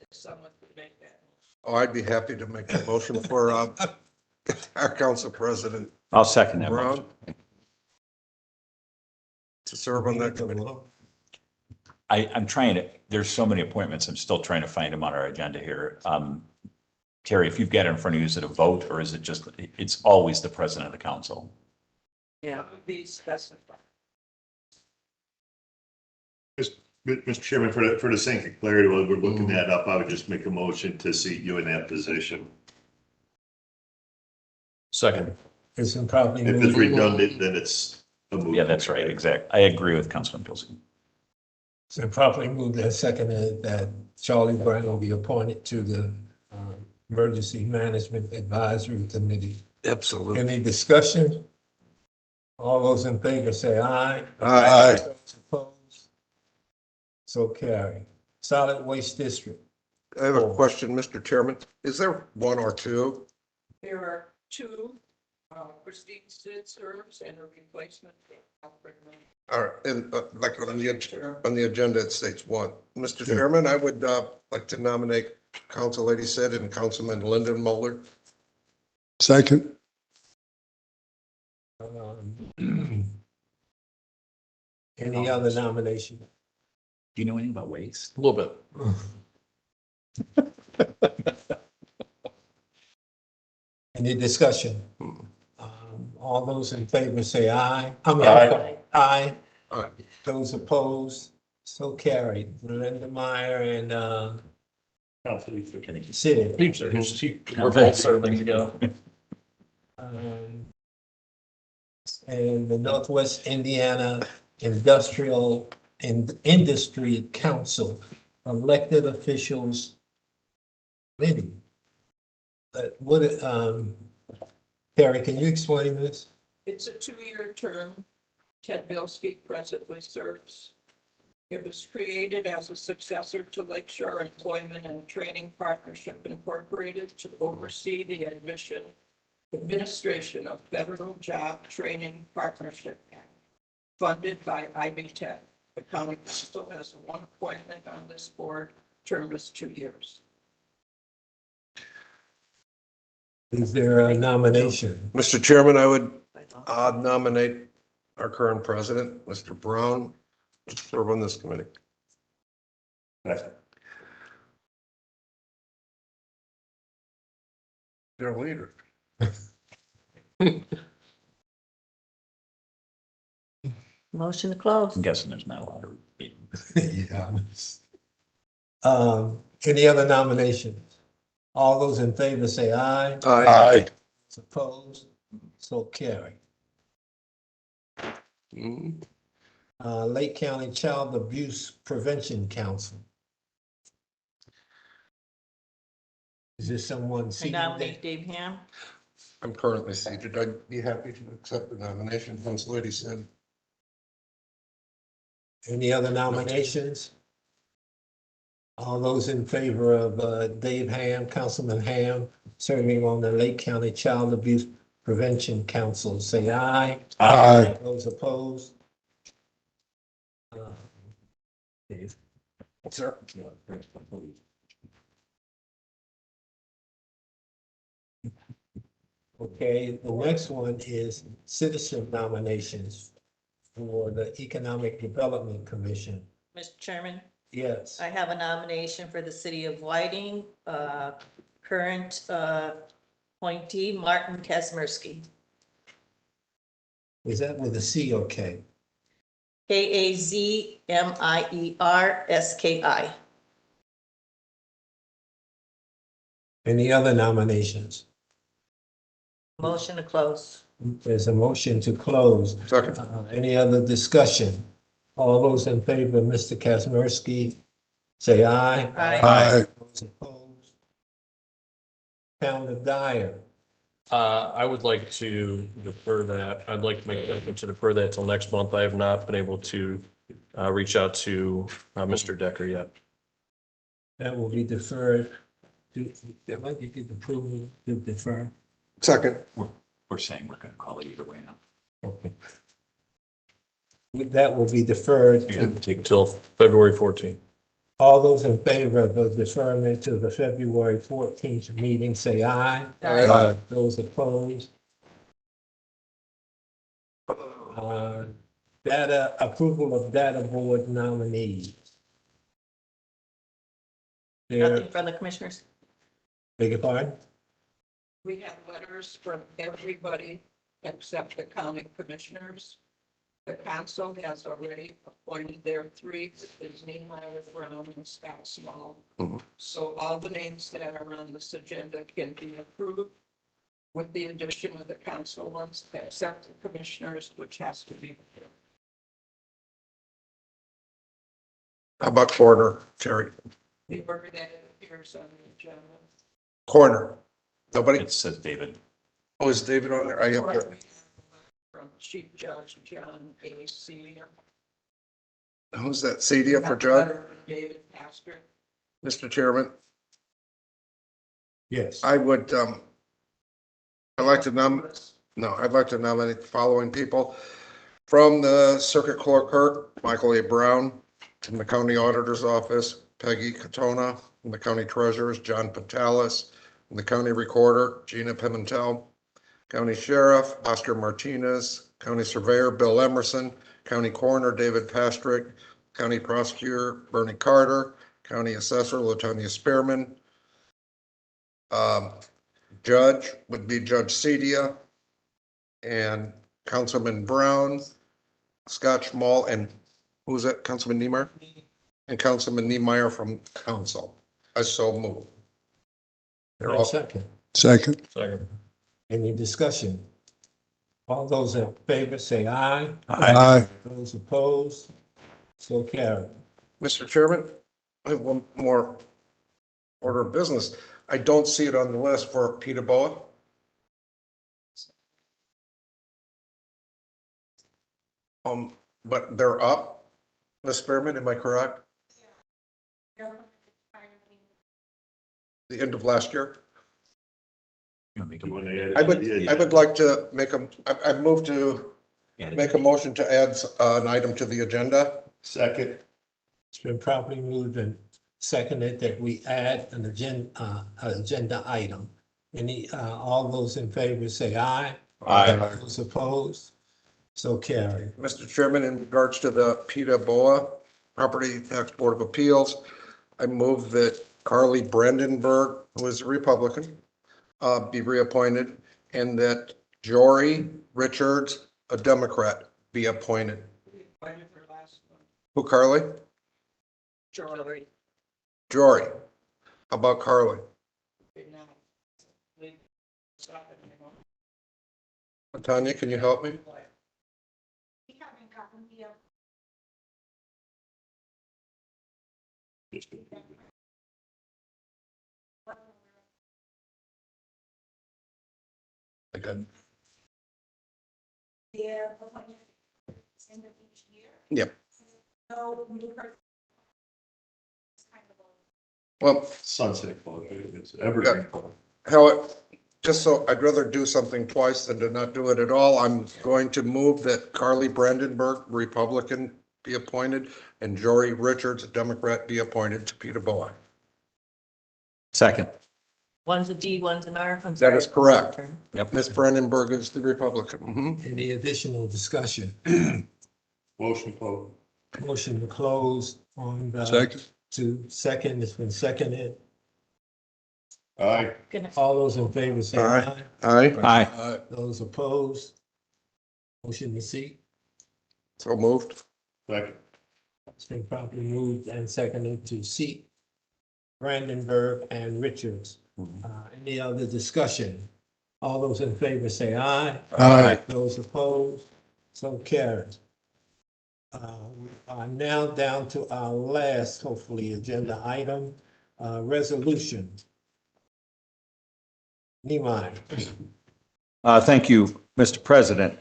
If someone could make that. Oh, I'd be happy to make a motion for our council president, I'll second that motion. Brown, to serve on that committee. I'm trying to, there's so many appointments. I'm still trying to find them on our agenda here. Terry, if you've got it in front of you, is it a vote or is it just, it's always the president of the council? Yeah, be specified. Mr. Chairman, for the sake of clarity, while we're looking that up, I would just make a motion to seat you in that position. Second. It's been probably If it's moved. redundant, then it's a moot. Yeah, that's right, exactly. I agree with Councilman Pilsey. It's been properly moved and seconded that Charlie Brown will be appointed to the Emergency Management Advisory Committee. Absolutely. Any discussion? All those in favor say aye. Aye. Those opposed? So carry. Solid Waste District. I have a question, Mr. Chairman. Is there one or two? There are two, Christine Sid serves and a replacement. All right, and like on the agenda, it states one. Mr. Chairman, I would like to nominate Council Lady Sid and Councilman Lyndon Muller. Second. Any other nomination? Do you know anything about waste? A little bit. Any discussion? All those in favor say aye. Aye. Aye. Aye. Those opposed? So carried. Linda Meyer and Sid. We're both serving together. And the Northwest Indiana Industrial and Industry Council, elected officials committee. Terry, can you explain this? It's a 2-year term. Ted Bilski presently serves. It was created as a successor to Lakeshore Employment and Training Partnership Incorporated to oversee the administration of Federal Job Training Partnership Act, funded by IBTEC. The county council has one appointment on this board. Term is 2 years. Is there a nomination? Mr. Chairman, I would nominate our current president, Mr. Brown, to serve on this committee. Their leader. Motion to close. I'm guessing there's not a lot of. Yeah. Any other nominations? All those in favor say aye. Aye. Opposed? So carry. Lake County Child Abuse Prevention Council. Is there someone I seated nominate there? Dave Ham. I'm currently seated. I'd be happy to accept the nomination. Council Lady Sid. Any other nominations? All those in favor of Dave Ham, Councilman Ham, serving on the Lake County Child Abuse Prevention Council, say aye. Aye. Those opposed? Dave. Sir. Okay, the next one is citizen nominations for the Economic Development Commission. Mr. Chairman, Yes. I have a nomination for the city of Whiting, current appointee Martin Kazmersky. Is that with a C or K? Kazmierski. Any other nominations? Motion to close. There's a motion to close. Second. Any other discussion? All those in favor of Mr. Kazmersky, say aye. Aye. Those opposed? Councilor Dyer. I would like to defer that. I'd like to make a motion to defer that till next month. I have not been able to reach out to Mr. Decker yet. That will be deferred. You get approval to defer. Second. We're saying we're going to call it either way now. Okay. That will be deferred Take till February 14th. All those in favor of the deferment to the February 14th meeting, say aye. Aye. Those opposed? Data, approval of data board nominees. There, Nothing from the commissioners. beg your pardon? We have letters from everybody except the county commissioners. The council has already appointed their three, is Niemeyer, Brown, and Scott Small. So all the names that are on this agenda can be approved with the addition of the council ones, except the commissioners, which has to be. How about corner, Terry? The order that appears on the agenda. Corner. Nobody? It says David. Oh, is David on there? I have to. From Chief Judge John A. Senior. Who's that? Cedia for Judge? David Pastor. Mr. Chairman, Yes. I would, I'd like to nominate the following people. From the Circuit Clerk, Michael A. Brown. From the County Auditor's Office, Peggy Katona. From the County Treasurer's, John Patalis. From the County Recorder, Gina Pimentel. County Sheriff, Oscar Martinez. County Surveyor, Bill Emerson. County Coroner, David Pastrick. County Prosecutor, Bernie Carter. County Assessor, Latonia Spearman. Judge would be Judge Cedia. And Councilman Brown, Scott Schmall, and who's that? Councilman Niemeyer? And Councilman Niemeyer from Council. I so move. They're all Second. Second. Second. Any discussion? All those in favor, say aye. Aye. Those opposed? So carried. Mr. Chairman, I have one more order of business. I don't see it on the list for Peter Boa. But they're up. Ms. Spearman, am I correct? The end of last year? I would like to make I move to make a motion to add an item to the agenda. Second. It's been properly moved and seconded that we add an agenda item. All those in favor say aye. Aye. Those opposed? So carried. Mr. Chairman, in regards to the PETA BOA Property Tax Board of Appeals, I move that Carly Brandenburg, who is a Republican, be reappointed, and that Jory Richards, a Democrat, be appointed. Who, Carly? Jory. Jory. How about Carly? Tanya, can you help me? Again. Yep. Well, Sunset Club, it's evergreen. how, just so I'd rather do something twice than to not do it at all. I'm going to move that Carly Brandenburg, Republican, be appointed, and Jory Richards, a Democrat, be appointed to PETA BOA. Second. One's a D, one's an R. I'm That sorry. is correct. Yep. Ms. Brandenburg is the Republican. Mhm. Any additional discussion? Motion closed. Motion to close on the. Second. To second, it's been seconded. Aye. All those in favor say Aye. aye. Aye. Aye. Those opposed? Motion to seat. So moved. Second. It's been properly moved and seconded to seat Brandenburg and Richards. Any other discussion? All those in favor say aye. Aye. Those opposed? So carried. We are now down to our last, hopefully, agenda item, resolution. Niemeyer. Thank you, Mr. President.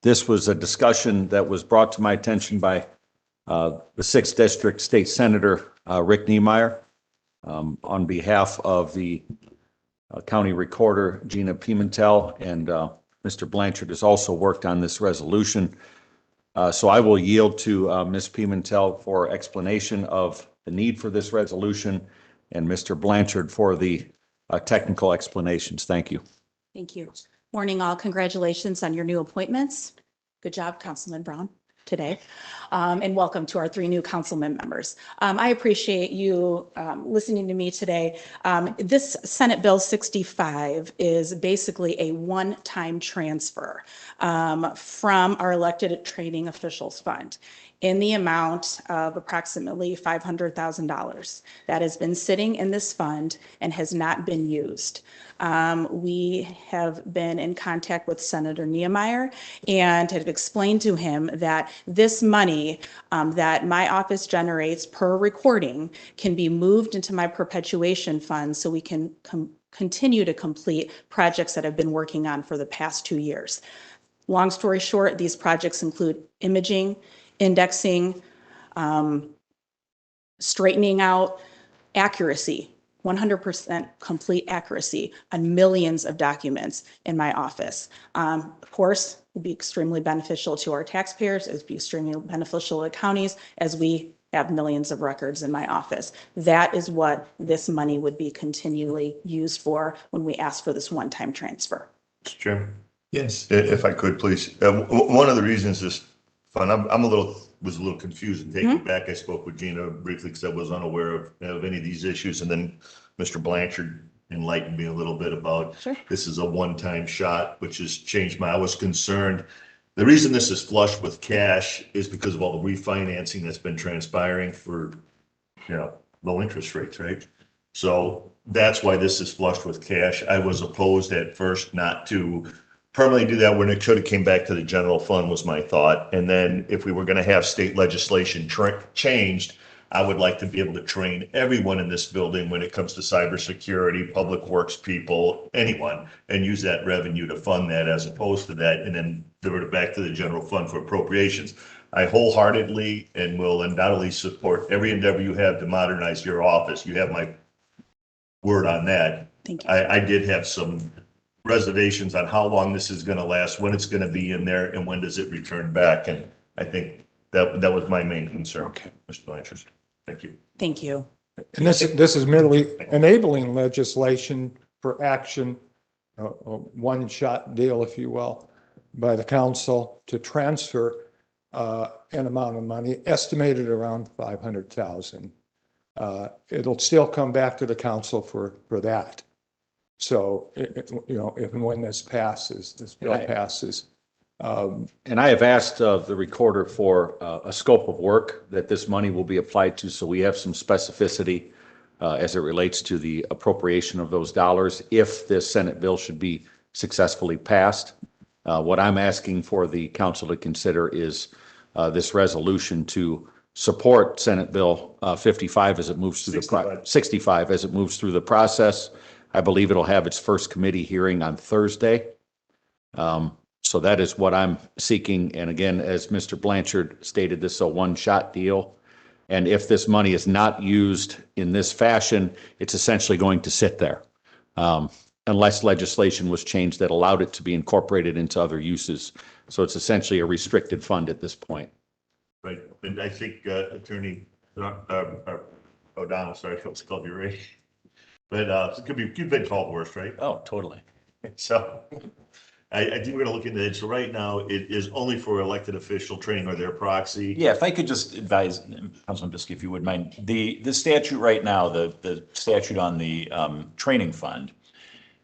This was a discussion that was brought to my attention by the 6th District State Senator Rick Niemeyer on behalf of the County Recorder Gina Pimentel, and Mr. Blanchard has also worked on this resolution. So I will yield to Ms. Pimentel for explanation of the need for this resolution, and Mr. Blanchard for the technical explanations. Thank you. Thank you. Morning, all. Congratulations on your new appointments. Good job, Councilman Brown, today. And welcome to our 3 new councilman members. I appreciate you listening to me today. This Senate Bill 65 is basically a one-time transfer from our elected training officials fund in the amount of approximately $500,000 that has been sitting in this fund and has not been used. We have been in contact with Senator Niemeyer and have explained to him that this money that my office generates per recording can be moved into my perpetuation fund so we can continue to complete projects that I've been working on for the past 2 years. Long story short, these projects include imaging, indexing, straightening out, accuracy, 100% complete accuracy on millions of documents in my office. Of course, it would be extremely beneficial to our taxpayers. It would be extremely beneficial to counties as we have millions of records in my office. That is what this money would be continually used for when we ask for this one-time transfer. Mr. Chairman? Yes. If I could, please. One of the reasons this fund, was a little confused and taken back. I spoke with Gina briefly because I was unaware of any of these issues. And then Mr. Blanchard enlightened me a little bit about this is a one-time shot, which has changed I was concerned. The reason this is flush with cash is because of all the refinancing that's been transpiring for, low interest rates, right? So that's why this is flushed with cash. I was opposed at first not to permanently do that when it should have came back to the general fund was my thought. And then if we were going to have state legislation changed, I would like to be able to train everyone in this building when it comes to cybersecurity, public works people, anyone, and use that revenue to fund that as opposed to that and then divert it back to the general fund for appropriations. I wholeheartedly and will undoubtedly support every endeavor you have to modernize your office. You have my word on that. Thank you. I did have some reservations on how long this is going to last, when it's going to be in there, and when does it return back. And I think that was my main concern. Okay, Mr. Blanchard. Thank you. Thank you. And this is merely enabling legislation for action, a one-shot deal, if you will, by the council to transfer an amount of money estimated around $500,000. It'll still come back to the council for that. So, if and when this bill passes. And I have asked the recorder for a scope of work that this money will be applied to, so we have some specificity as it relates to the appropriation of those dollars if this Senate bill should be successfully passed. What I'm asking for the council to consider is this resolution to support Senate Bill 55 as it moves through 65 as it moves through the process. I believe it'll have its first committee hearing on Thursday. So that is what I'm seeking. And again, as Mr. Blanchard stated, this is a one-shot deal. And if this money is not used in this fashion, it's essentially going to sit there unless legislation was changed that allowed it to be incorporated into other uses. So it's essentially a restricted fund at this point. Right. And I think Attorney O'Donnell, sorry, I almost called you Ray. But it could be, you've been called worse, right? Oh, totally. So I think we're going to look into it. So right now it is only for elected official training or their proxy. Yeah, if I could just advise, Councilman Biskey, if you would mind, the statute right now, the statute on the training fund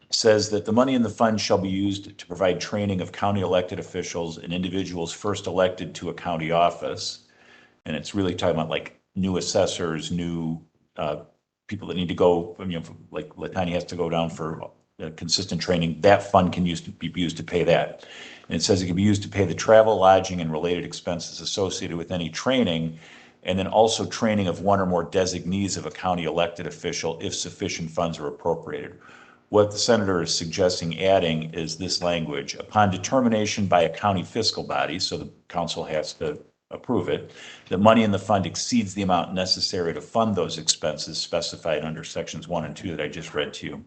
says that the money in the fund shall be used to provide training of county elected officials and individuals first elected to a county office. And it's really talking about like new assessors, new people that need to go, like Latanya has to go down for consistent training. That fund can be used to pay that. And it says it can be used to pay the travel, lodging, and related expenses associated with any training, and then also training of one or more designees of a county elected official if sufficient funds are appropriated. What the senator is suggesting adding is this language: upon determination by a county fiscal body, so the council has to approve it, the money in the fund exceeds the amount necessary to fund those expenses specified under sections 1 and 2 that I just read to you.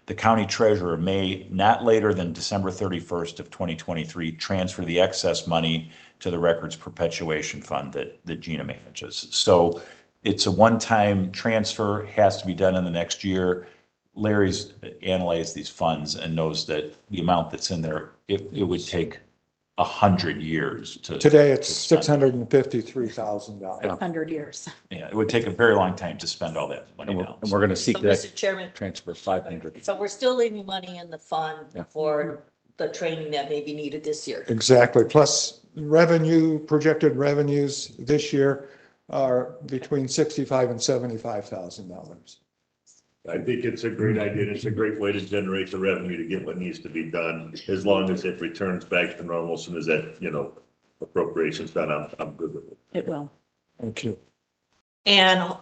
The county treasurer may, not later than December 31st of 2023, transfer the excess money to the records perpetuation fund that Gina manages. So it's a one-time transfer, has to be done in the next year. Larry's analyzed these funds and knows that the amount that's in there, it would take 100 years to. Today, it's to spend. $653,000. 100 years. Yeah, it would take a very long time to spend all that money down. And we're going to seek So, that Mr. Chairman, transfer 500. so we're still leaving money in the fund Yeah. for the training that may be needed this year. Exactly. Plus projected revenues this year are between $65,000 and $75,000. I think it's a great idea, and it's a great way to generate the revenue to get what needs to be done, as long as it returns back to normal, as soon as that, appropriation's done, I'm good with it. It will. Thank you. And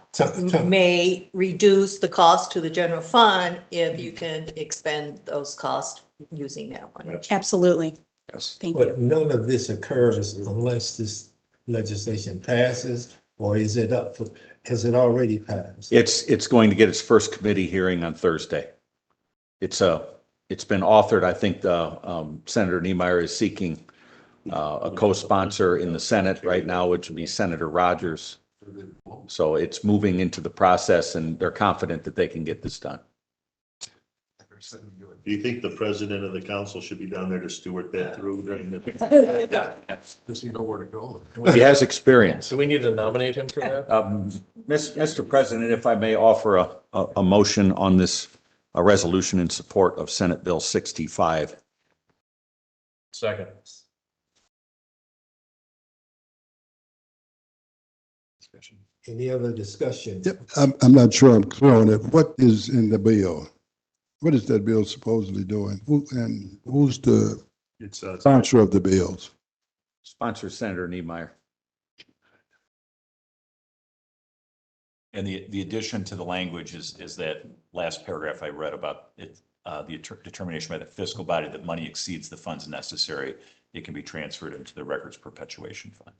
may reduce the cost to the general fund if you can expend those costs using that one. Absolutely. Yes. Thank you. But none of this occurs unless this legislation passes, or is it up for, has it already passed? It's going to get its first committee hearing on Thursday. It's been authored. I think Senator Niemeyer is seeking a co-sponsor in the Senate right now, which would be Senator Rogers. So it's moving into the process, and they're confident that they can get this done. Do you think the president of the council should be down there to steward that through during the? Does he know where to go? He has experience. Do we need to nominate him for that? Mr. President, if I may offer a motion on this, a resolution in support of Senate Bill 65. Second. Any other discussion? Yep, I'm not sure I'm clear on it. What is in the bill? What is that bill supposedly doing? Who's the It's sponsor of the bills? Sponsor Senator Niemeyer. And the addition to the language is that last paragraph I read about it, the determination by the fiscal body that money exceeds the funds necessary, it can be transferred into the records perpetuation fund.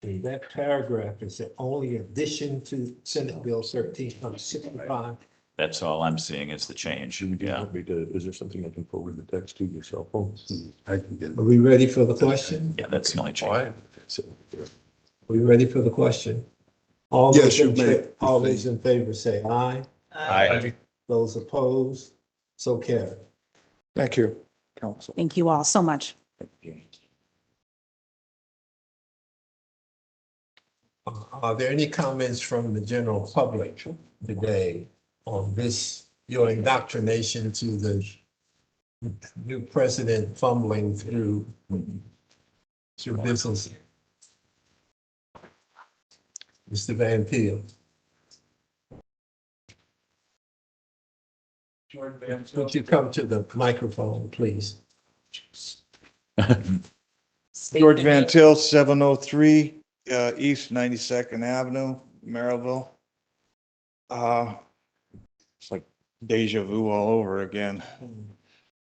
And that paragraph is the only addition to Senate Bill 1365. That's all I'm seeing is the change. Yeah. Is there something I can forward the text to your cell phone? I can get it. Are we ready for the question? Yeah, that's the only change. Are we ready for the question? All Yes, those in you may. fa- All those in favor say aye. Aye. Those opposed, so carried. Thank you, council. Thank you all so much. Are there any comments from the general public today on this, your indoctrination to the new president fumbling through business? Mr. Van Peel. Would you come to the microphone, please? George Van Til, 703 East 92nd Avenue, Maryville. It's like deja vu all over again.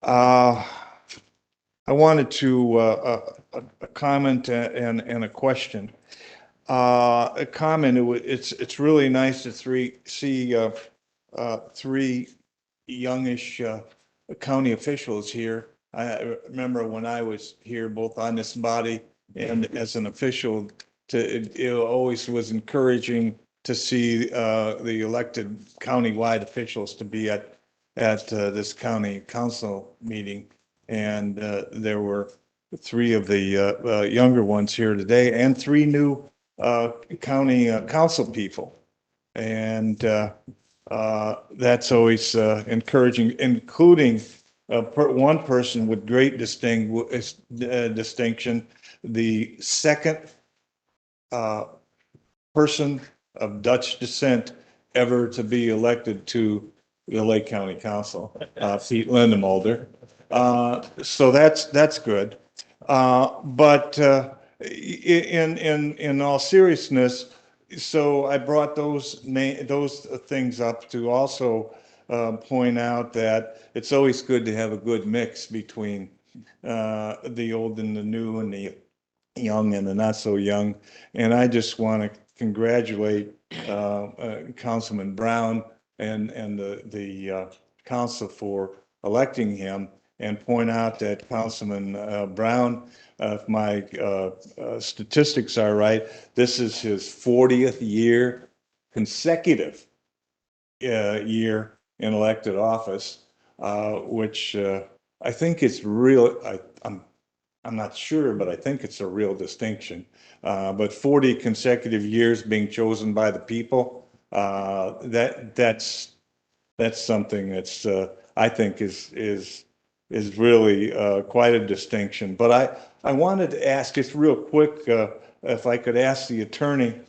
I wanted to a comment and a question. A comment. It's really nice to see three youngish county officials here. I remember when I was here, both on this body and as an official, it always was encouraging to see the elected countywide officials to be at this county council meeting. And there were three of the younger ones here today and three new county council people. And that's always encouraging, including one person with great distinction, the second person of Dutch descent ever to be elected to the Lake County Council, Pete Lindemulder. So that's good. But in all seriousness, so I brought those things up to also point out that it's always good to have a good mix between the old and the new and the young and the not so young. And I just want to congratulate Councilman Brown and the council for electing him. and point out that Councilman Brown, if my statistics are right, this is his 40th year consecutive year in elected office, which I think it's real. I'm not sure, but I think it's a real distinction. But 40 consecutive years being chosen by the people, that's something that's I think is really quite a distinction. But I wanted to ask just real quick if I could ask the attorney,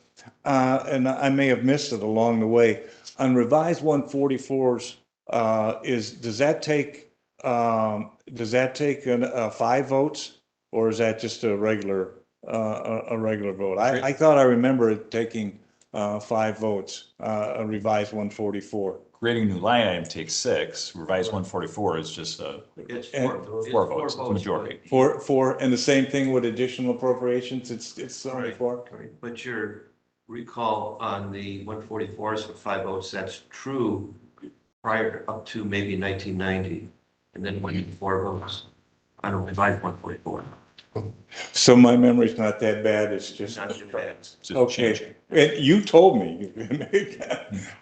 and I may have missed it along the way, on revised 144s, does that take 5 votes, or is that just a regular vote? I thought I remember it taking 5 votes, a revised 144. Creating a new line item takes 6. Revised 144 is just It's four votes, it's a majority. Four, and the same thing with additional appropriations, it's only 4? But your recall on the 144s for 5 votes, that's true prior up to maybe 1990, and then when 4 votes on a revised 144. So my memory's not that bad, it's just. Not too bad. Okay, and you told me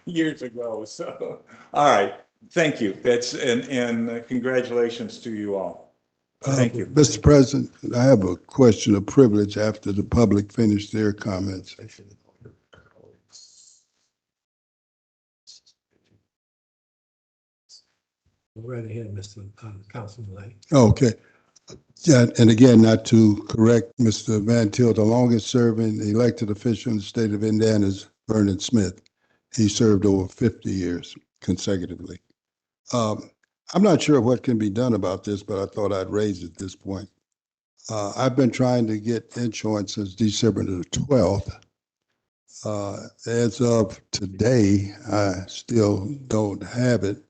years ago, so, all right, thank you, and congratulations to you all. Thank you. Mr. President, I have a question of privilege after the public finished their comments. Right ahead, Mr. Councilman Lane. Okay. Yeah, and again, not to correct Mr. Van Til, the longest serving elected official in the state of Indiana is Vernon Smith. He served over 50 years consecutively. I'm not sure what can be done about this, but I thought I'd raise it at this point. I've been trying to get insurance since December the 12th. As of today, I still don't have it.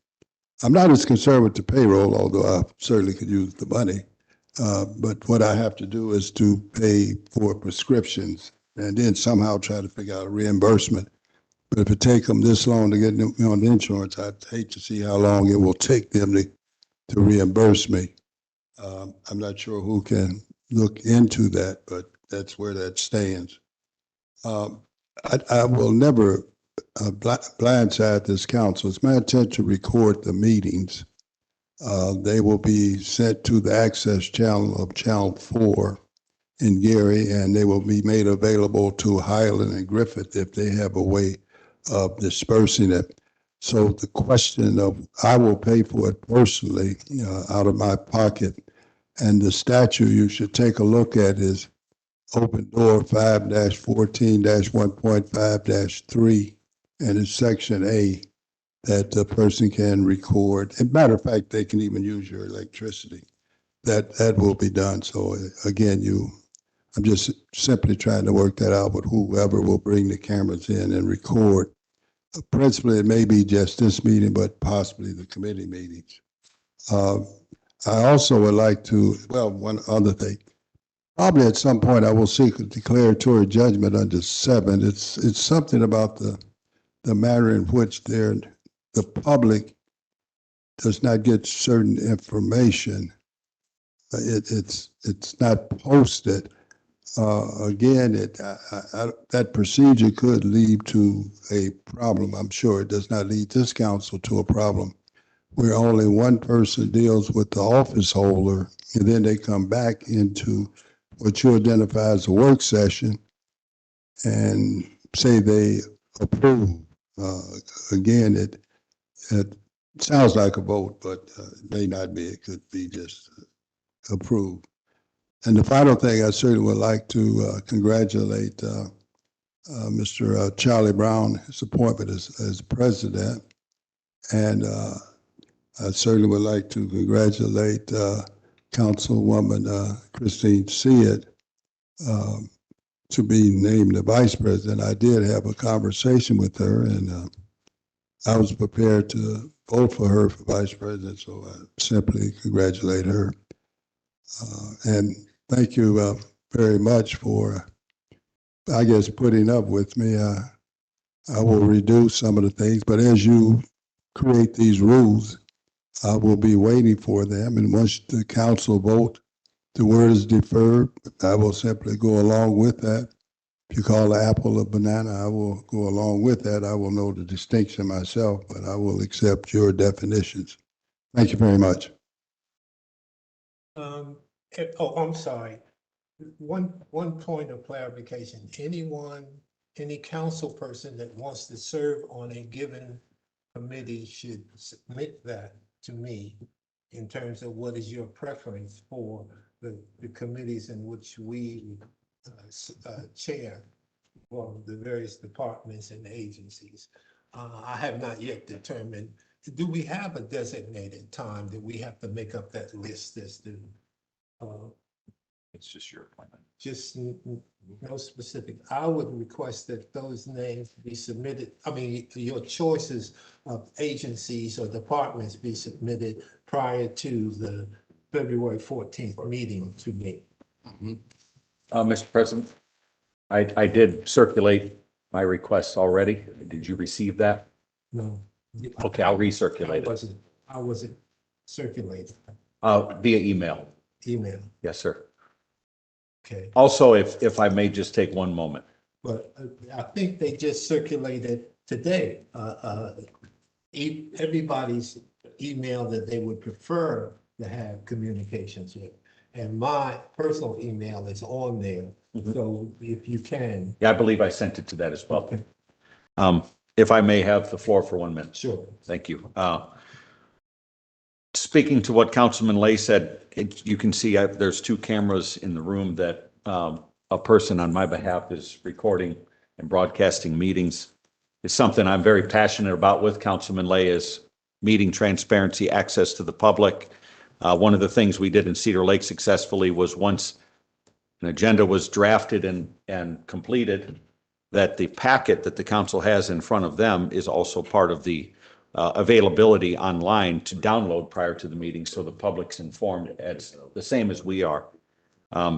I'm not as concerned with the payroll, although I certainly could use the money. But what I have to do is to pay for prescriptions and then somehow try to figure out a reimbursement. But if it takes them this long to get me on the insurance, I'd hate to see how long it will take them to reimburse me. I'm not sure who can look into that, but that's where that stands. I will never blindside this council. It's my intent to record the meetings. They will be sent to the access channel of Channel 4 in Gary, and they will be made available to Highland and Griffith if they have a way of dispersing it. So the question of, I will pay for it personally out of my pocket. And the statute you should take a look at is Open Door 5-14-1.5-3, and it's Section A, that the person can record. As a matter of fact, they can even use your electricity. That will be done. So again, I'm just simply trying to work that out with whoever will bring the cameras in and record. Principally, it may be just this meeting, but possibly the committee meetings. I also would like to, one other thing. Probably at some point I will seek a declaratory judgment under 7. It's something about the manner in which the public does not get certain information. It's not posted. Again, that procedure could lead to a problem. I'm sure it does not lead this council to a problem where only one person deals with the office holder, and then they come back into what you identify as a work session and say they approve. Again, it sounds like a vote, but it may not be. It could be just approved. And the final thing, I certainly would like to congratulate Mr. Charlie Brown, his appointment as president. And I certainly would like to congratulate Councilwoman Christine Seard to be named the vice president. I did have a conversation with her, and I was prepared to vote for her for vice president, so I simply congratulate her. And thank you very much for, I guess, putting up with me. I will reduce some of the things, but as you create these rules, I will be waiting for them, and once the council vote, the word is deferred. I will simply go along with that. If you call an apple a banana, I will go along with that. I will know the distinction myself, but I will accept your definitions. Thank you very much. I'm sorry. One point of clarification. Any council person that wants to serve on a given committee should submit that to me in terms of what is your preference for the committees in which we chair for the various departments and agencies. I have not yet determined, do we have a designated time that we have to make up that list as to It's just your appointment. just no specific? I would request that those names be submitted, I mean, your choices of agencies or departments be submitted prior to the February 14th meeting to me. Mr. President, I did circulate my requests already. Did you receive that? No. Okay, I'll recirculate it. I wasn't circulating. Via email. Email. Yes, sir. Okay. Also, if I may just take one moment. But I think they just circulated today, everybody's email that they would prefer to have communications with. And my personal email is on there. So if you can. Yeah, I believe I sent it to that as well. Okay. If I may have the floor for 1 minute. Sure. Thank you. Speaking to what Councilman Lay said, you can see there's 2 cameras in the room that a person on my behalf is recording and broadcasting meetings. It's something I'm very passionate about with Councilman Lay, is meeting transparency, access to the public. One of the things we did in Cedar Lake successfully was, once an agenda was drafted and completed, that the packet that the council has in front of them is also part of the availability online to download prior to the meeting, so the public's informed as the same as we are.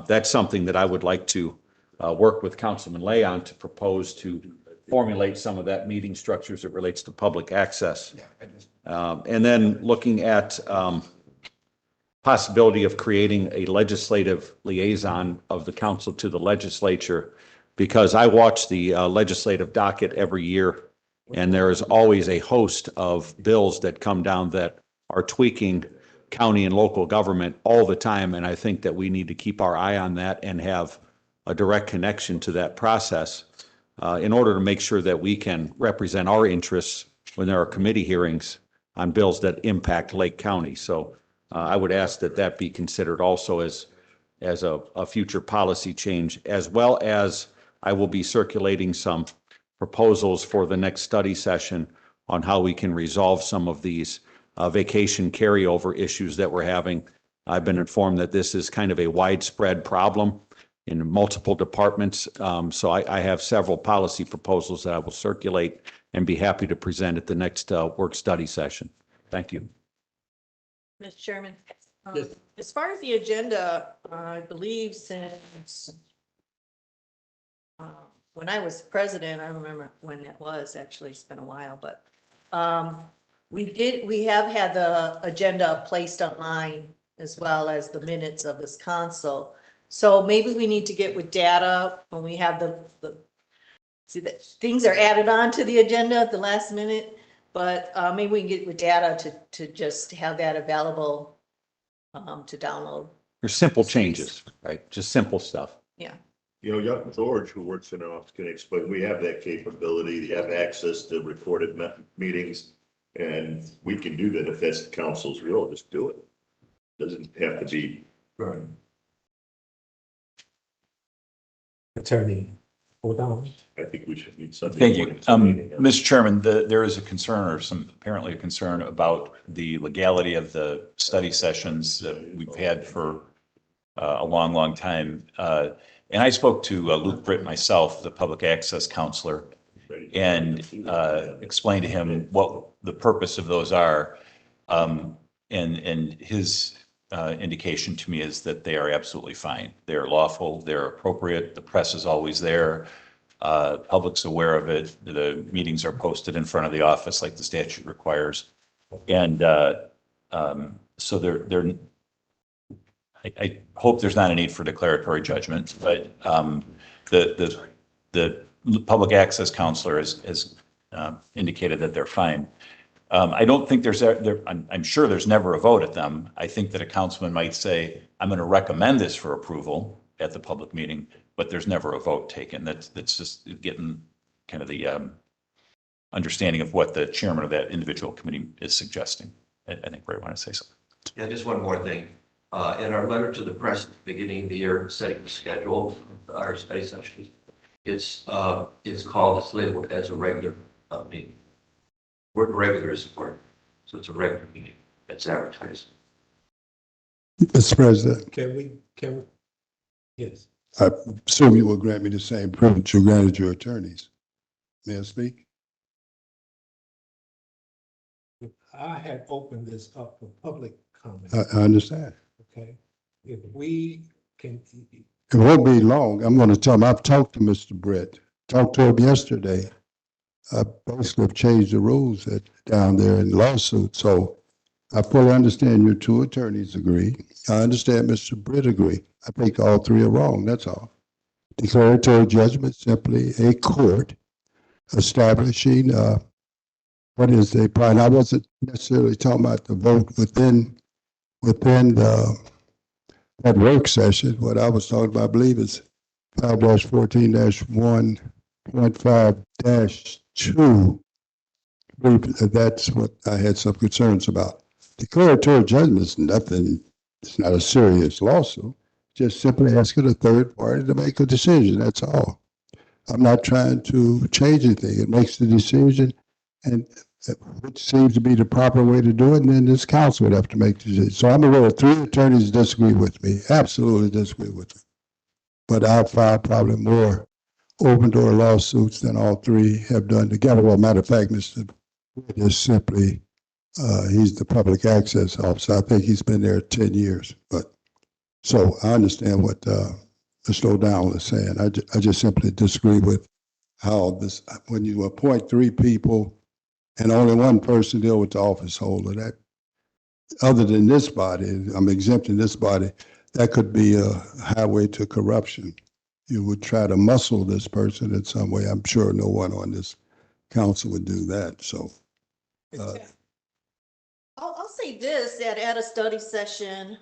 That's something that I would like to work with Councilman Lay on, to propose to formulate some of that meeting structure as it relates to public access. And then looking at possibility of creating a legislative liaison of the council to the legislature, because I watch the legislative docket every year, and there is always a host of bills that come down that are tweaking county and local government all the time. And I think that we need to keep our eye on that and have a direct connection to that process in order to make sure that we can represent our interests when there are committee hearings on bills that impact Lake County. So I would ask that that be considered also as a future policy change, as well as I will be circulating some proposals for the next study session on how we can resolve some of these vacation carryover issues that we're having. I've been informed that this is kind of a widespread problem in multiple departments. So I have several policy proposals that I will circulate and be happy to present at the next work study session. Thank you. Mr. Chairman, Yes. as far as the agenda, I believe since when I was president, I remember when that was, actually, it's been a while, but we have had the agenda placed online as well as the minutes of this council. So maybe we need to get with data when we have see that things are added on to the agenda at the last minute, but maybe we can get with data to just have that available to download. There's simple changes, right? Just simple stuff. Yeah. You know, young George, who works in our office, can explain, we have that capability, they have access to recorded meetings, and we can do that if that's the council's will, just do it. Doesn't have to be. Right. Attorney, hold on. I think we should need something. Thank you. Mr. Chairman, there is a concern, or apparently a concern, about the legality of the study sessions that we've had for a long, long time. And I spoke to Luke Britt myself, the public access counselor, and explained to him what the purpose of those are. And his indication to me is that they are absolutely fine. They're lawful, they're appropriate, the press is always there, public's aware of it, the meetings are posted in front of the office like the statute requires. And So I hope there's not a need for declaratory judgment, but the public access counselor has indicated that they're fine. I don't think I'm sure there's never a vote at them. I think that a councilman might say, I'm going to recommend this for approval at the public meeting, but there's never a vote taken. That's just getting kind of the understanding of what the chairman of that individual committee is suggesting. I think Ray wanted to say something. Yeah, just one more thing. In our letter to the press at the beginning of the year, setting the schedule, our study session, it's labeled as a regular meeting. Word regular is important, so it's a regular meeting. It's advertised. Mr. President, Can we, yes. I assume you will grant me the same privilege you granted your attorneys. May I speak? I had opened this up for public comment. I understand. Okay, if we can, It won't be long. I'm going to tell him, I've talked to Mr. Brett, talked to him yesterday. I basically have changed the rules down there in the lawsuit. So I fully understand your two attorneys agree. I understand Mr. Britt agree. I think all three are wrong. That's all. Declaratory judgment, simply a court establishing what is the point. I wasn't necessarily talking about the vote within that work session. What I was talking about, I believe, is 5-14-1.5-2. That's what I had some concerns about. Declaratory judgment is nothing. It's not a serious lawsuit. Just simply asking a third party to make a decision. That's all. I'm not trying to change anything. It makes the decision, and which seems to be the proper way to do it, and then this council would have to make the decision. So I'm aware of 3 attorneys disagree with me, absolutely disagree with me. But I've filed probably more open door lawsuits than all 3 have done together. Well, matter of fact, Mr. Wood is simply, he's the public access officer. I think he's been there 10 years. But so I understand what Mr. O'Donnell is saying. I just simply disagree with how this, when you appoint 3 people and only one person deal with the office holder, that other than this body, I'm exempting this body, that could be a highway to corruption. You would try to muscle this person in some way. I'm sure no one on this council would do that. So I'll say this, that at a study session,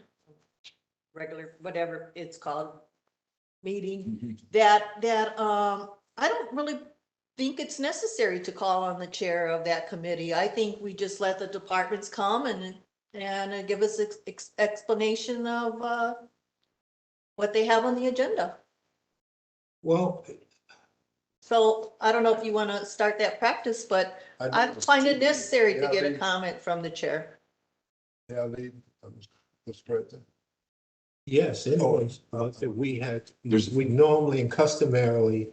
regular, whatever it's called, meeting, that I don't really think it's necessary to call on the chair of that committee. I think we just let the departments come and give us explanation of what they have on the agenda. well, So I don't know if you want to start that practice, but I find it necessary to get a comment from the chair. yeah, Mr. President. yes, anyways, we normally and customarily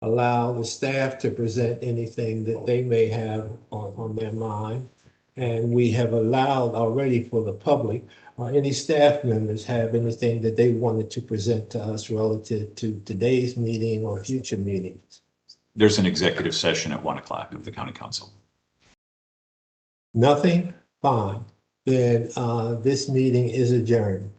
allow the staff to present anything that they may have on their mind. And we have allowed already for the public, or any staff members have anything that they wanted to present to us relative to today's meeting or future meetings. There's an executive session at 1:00 of the county council. Nothing? Fine. Then this meeting is adjourned.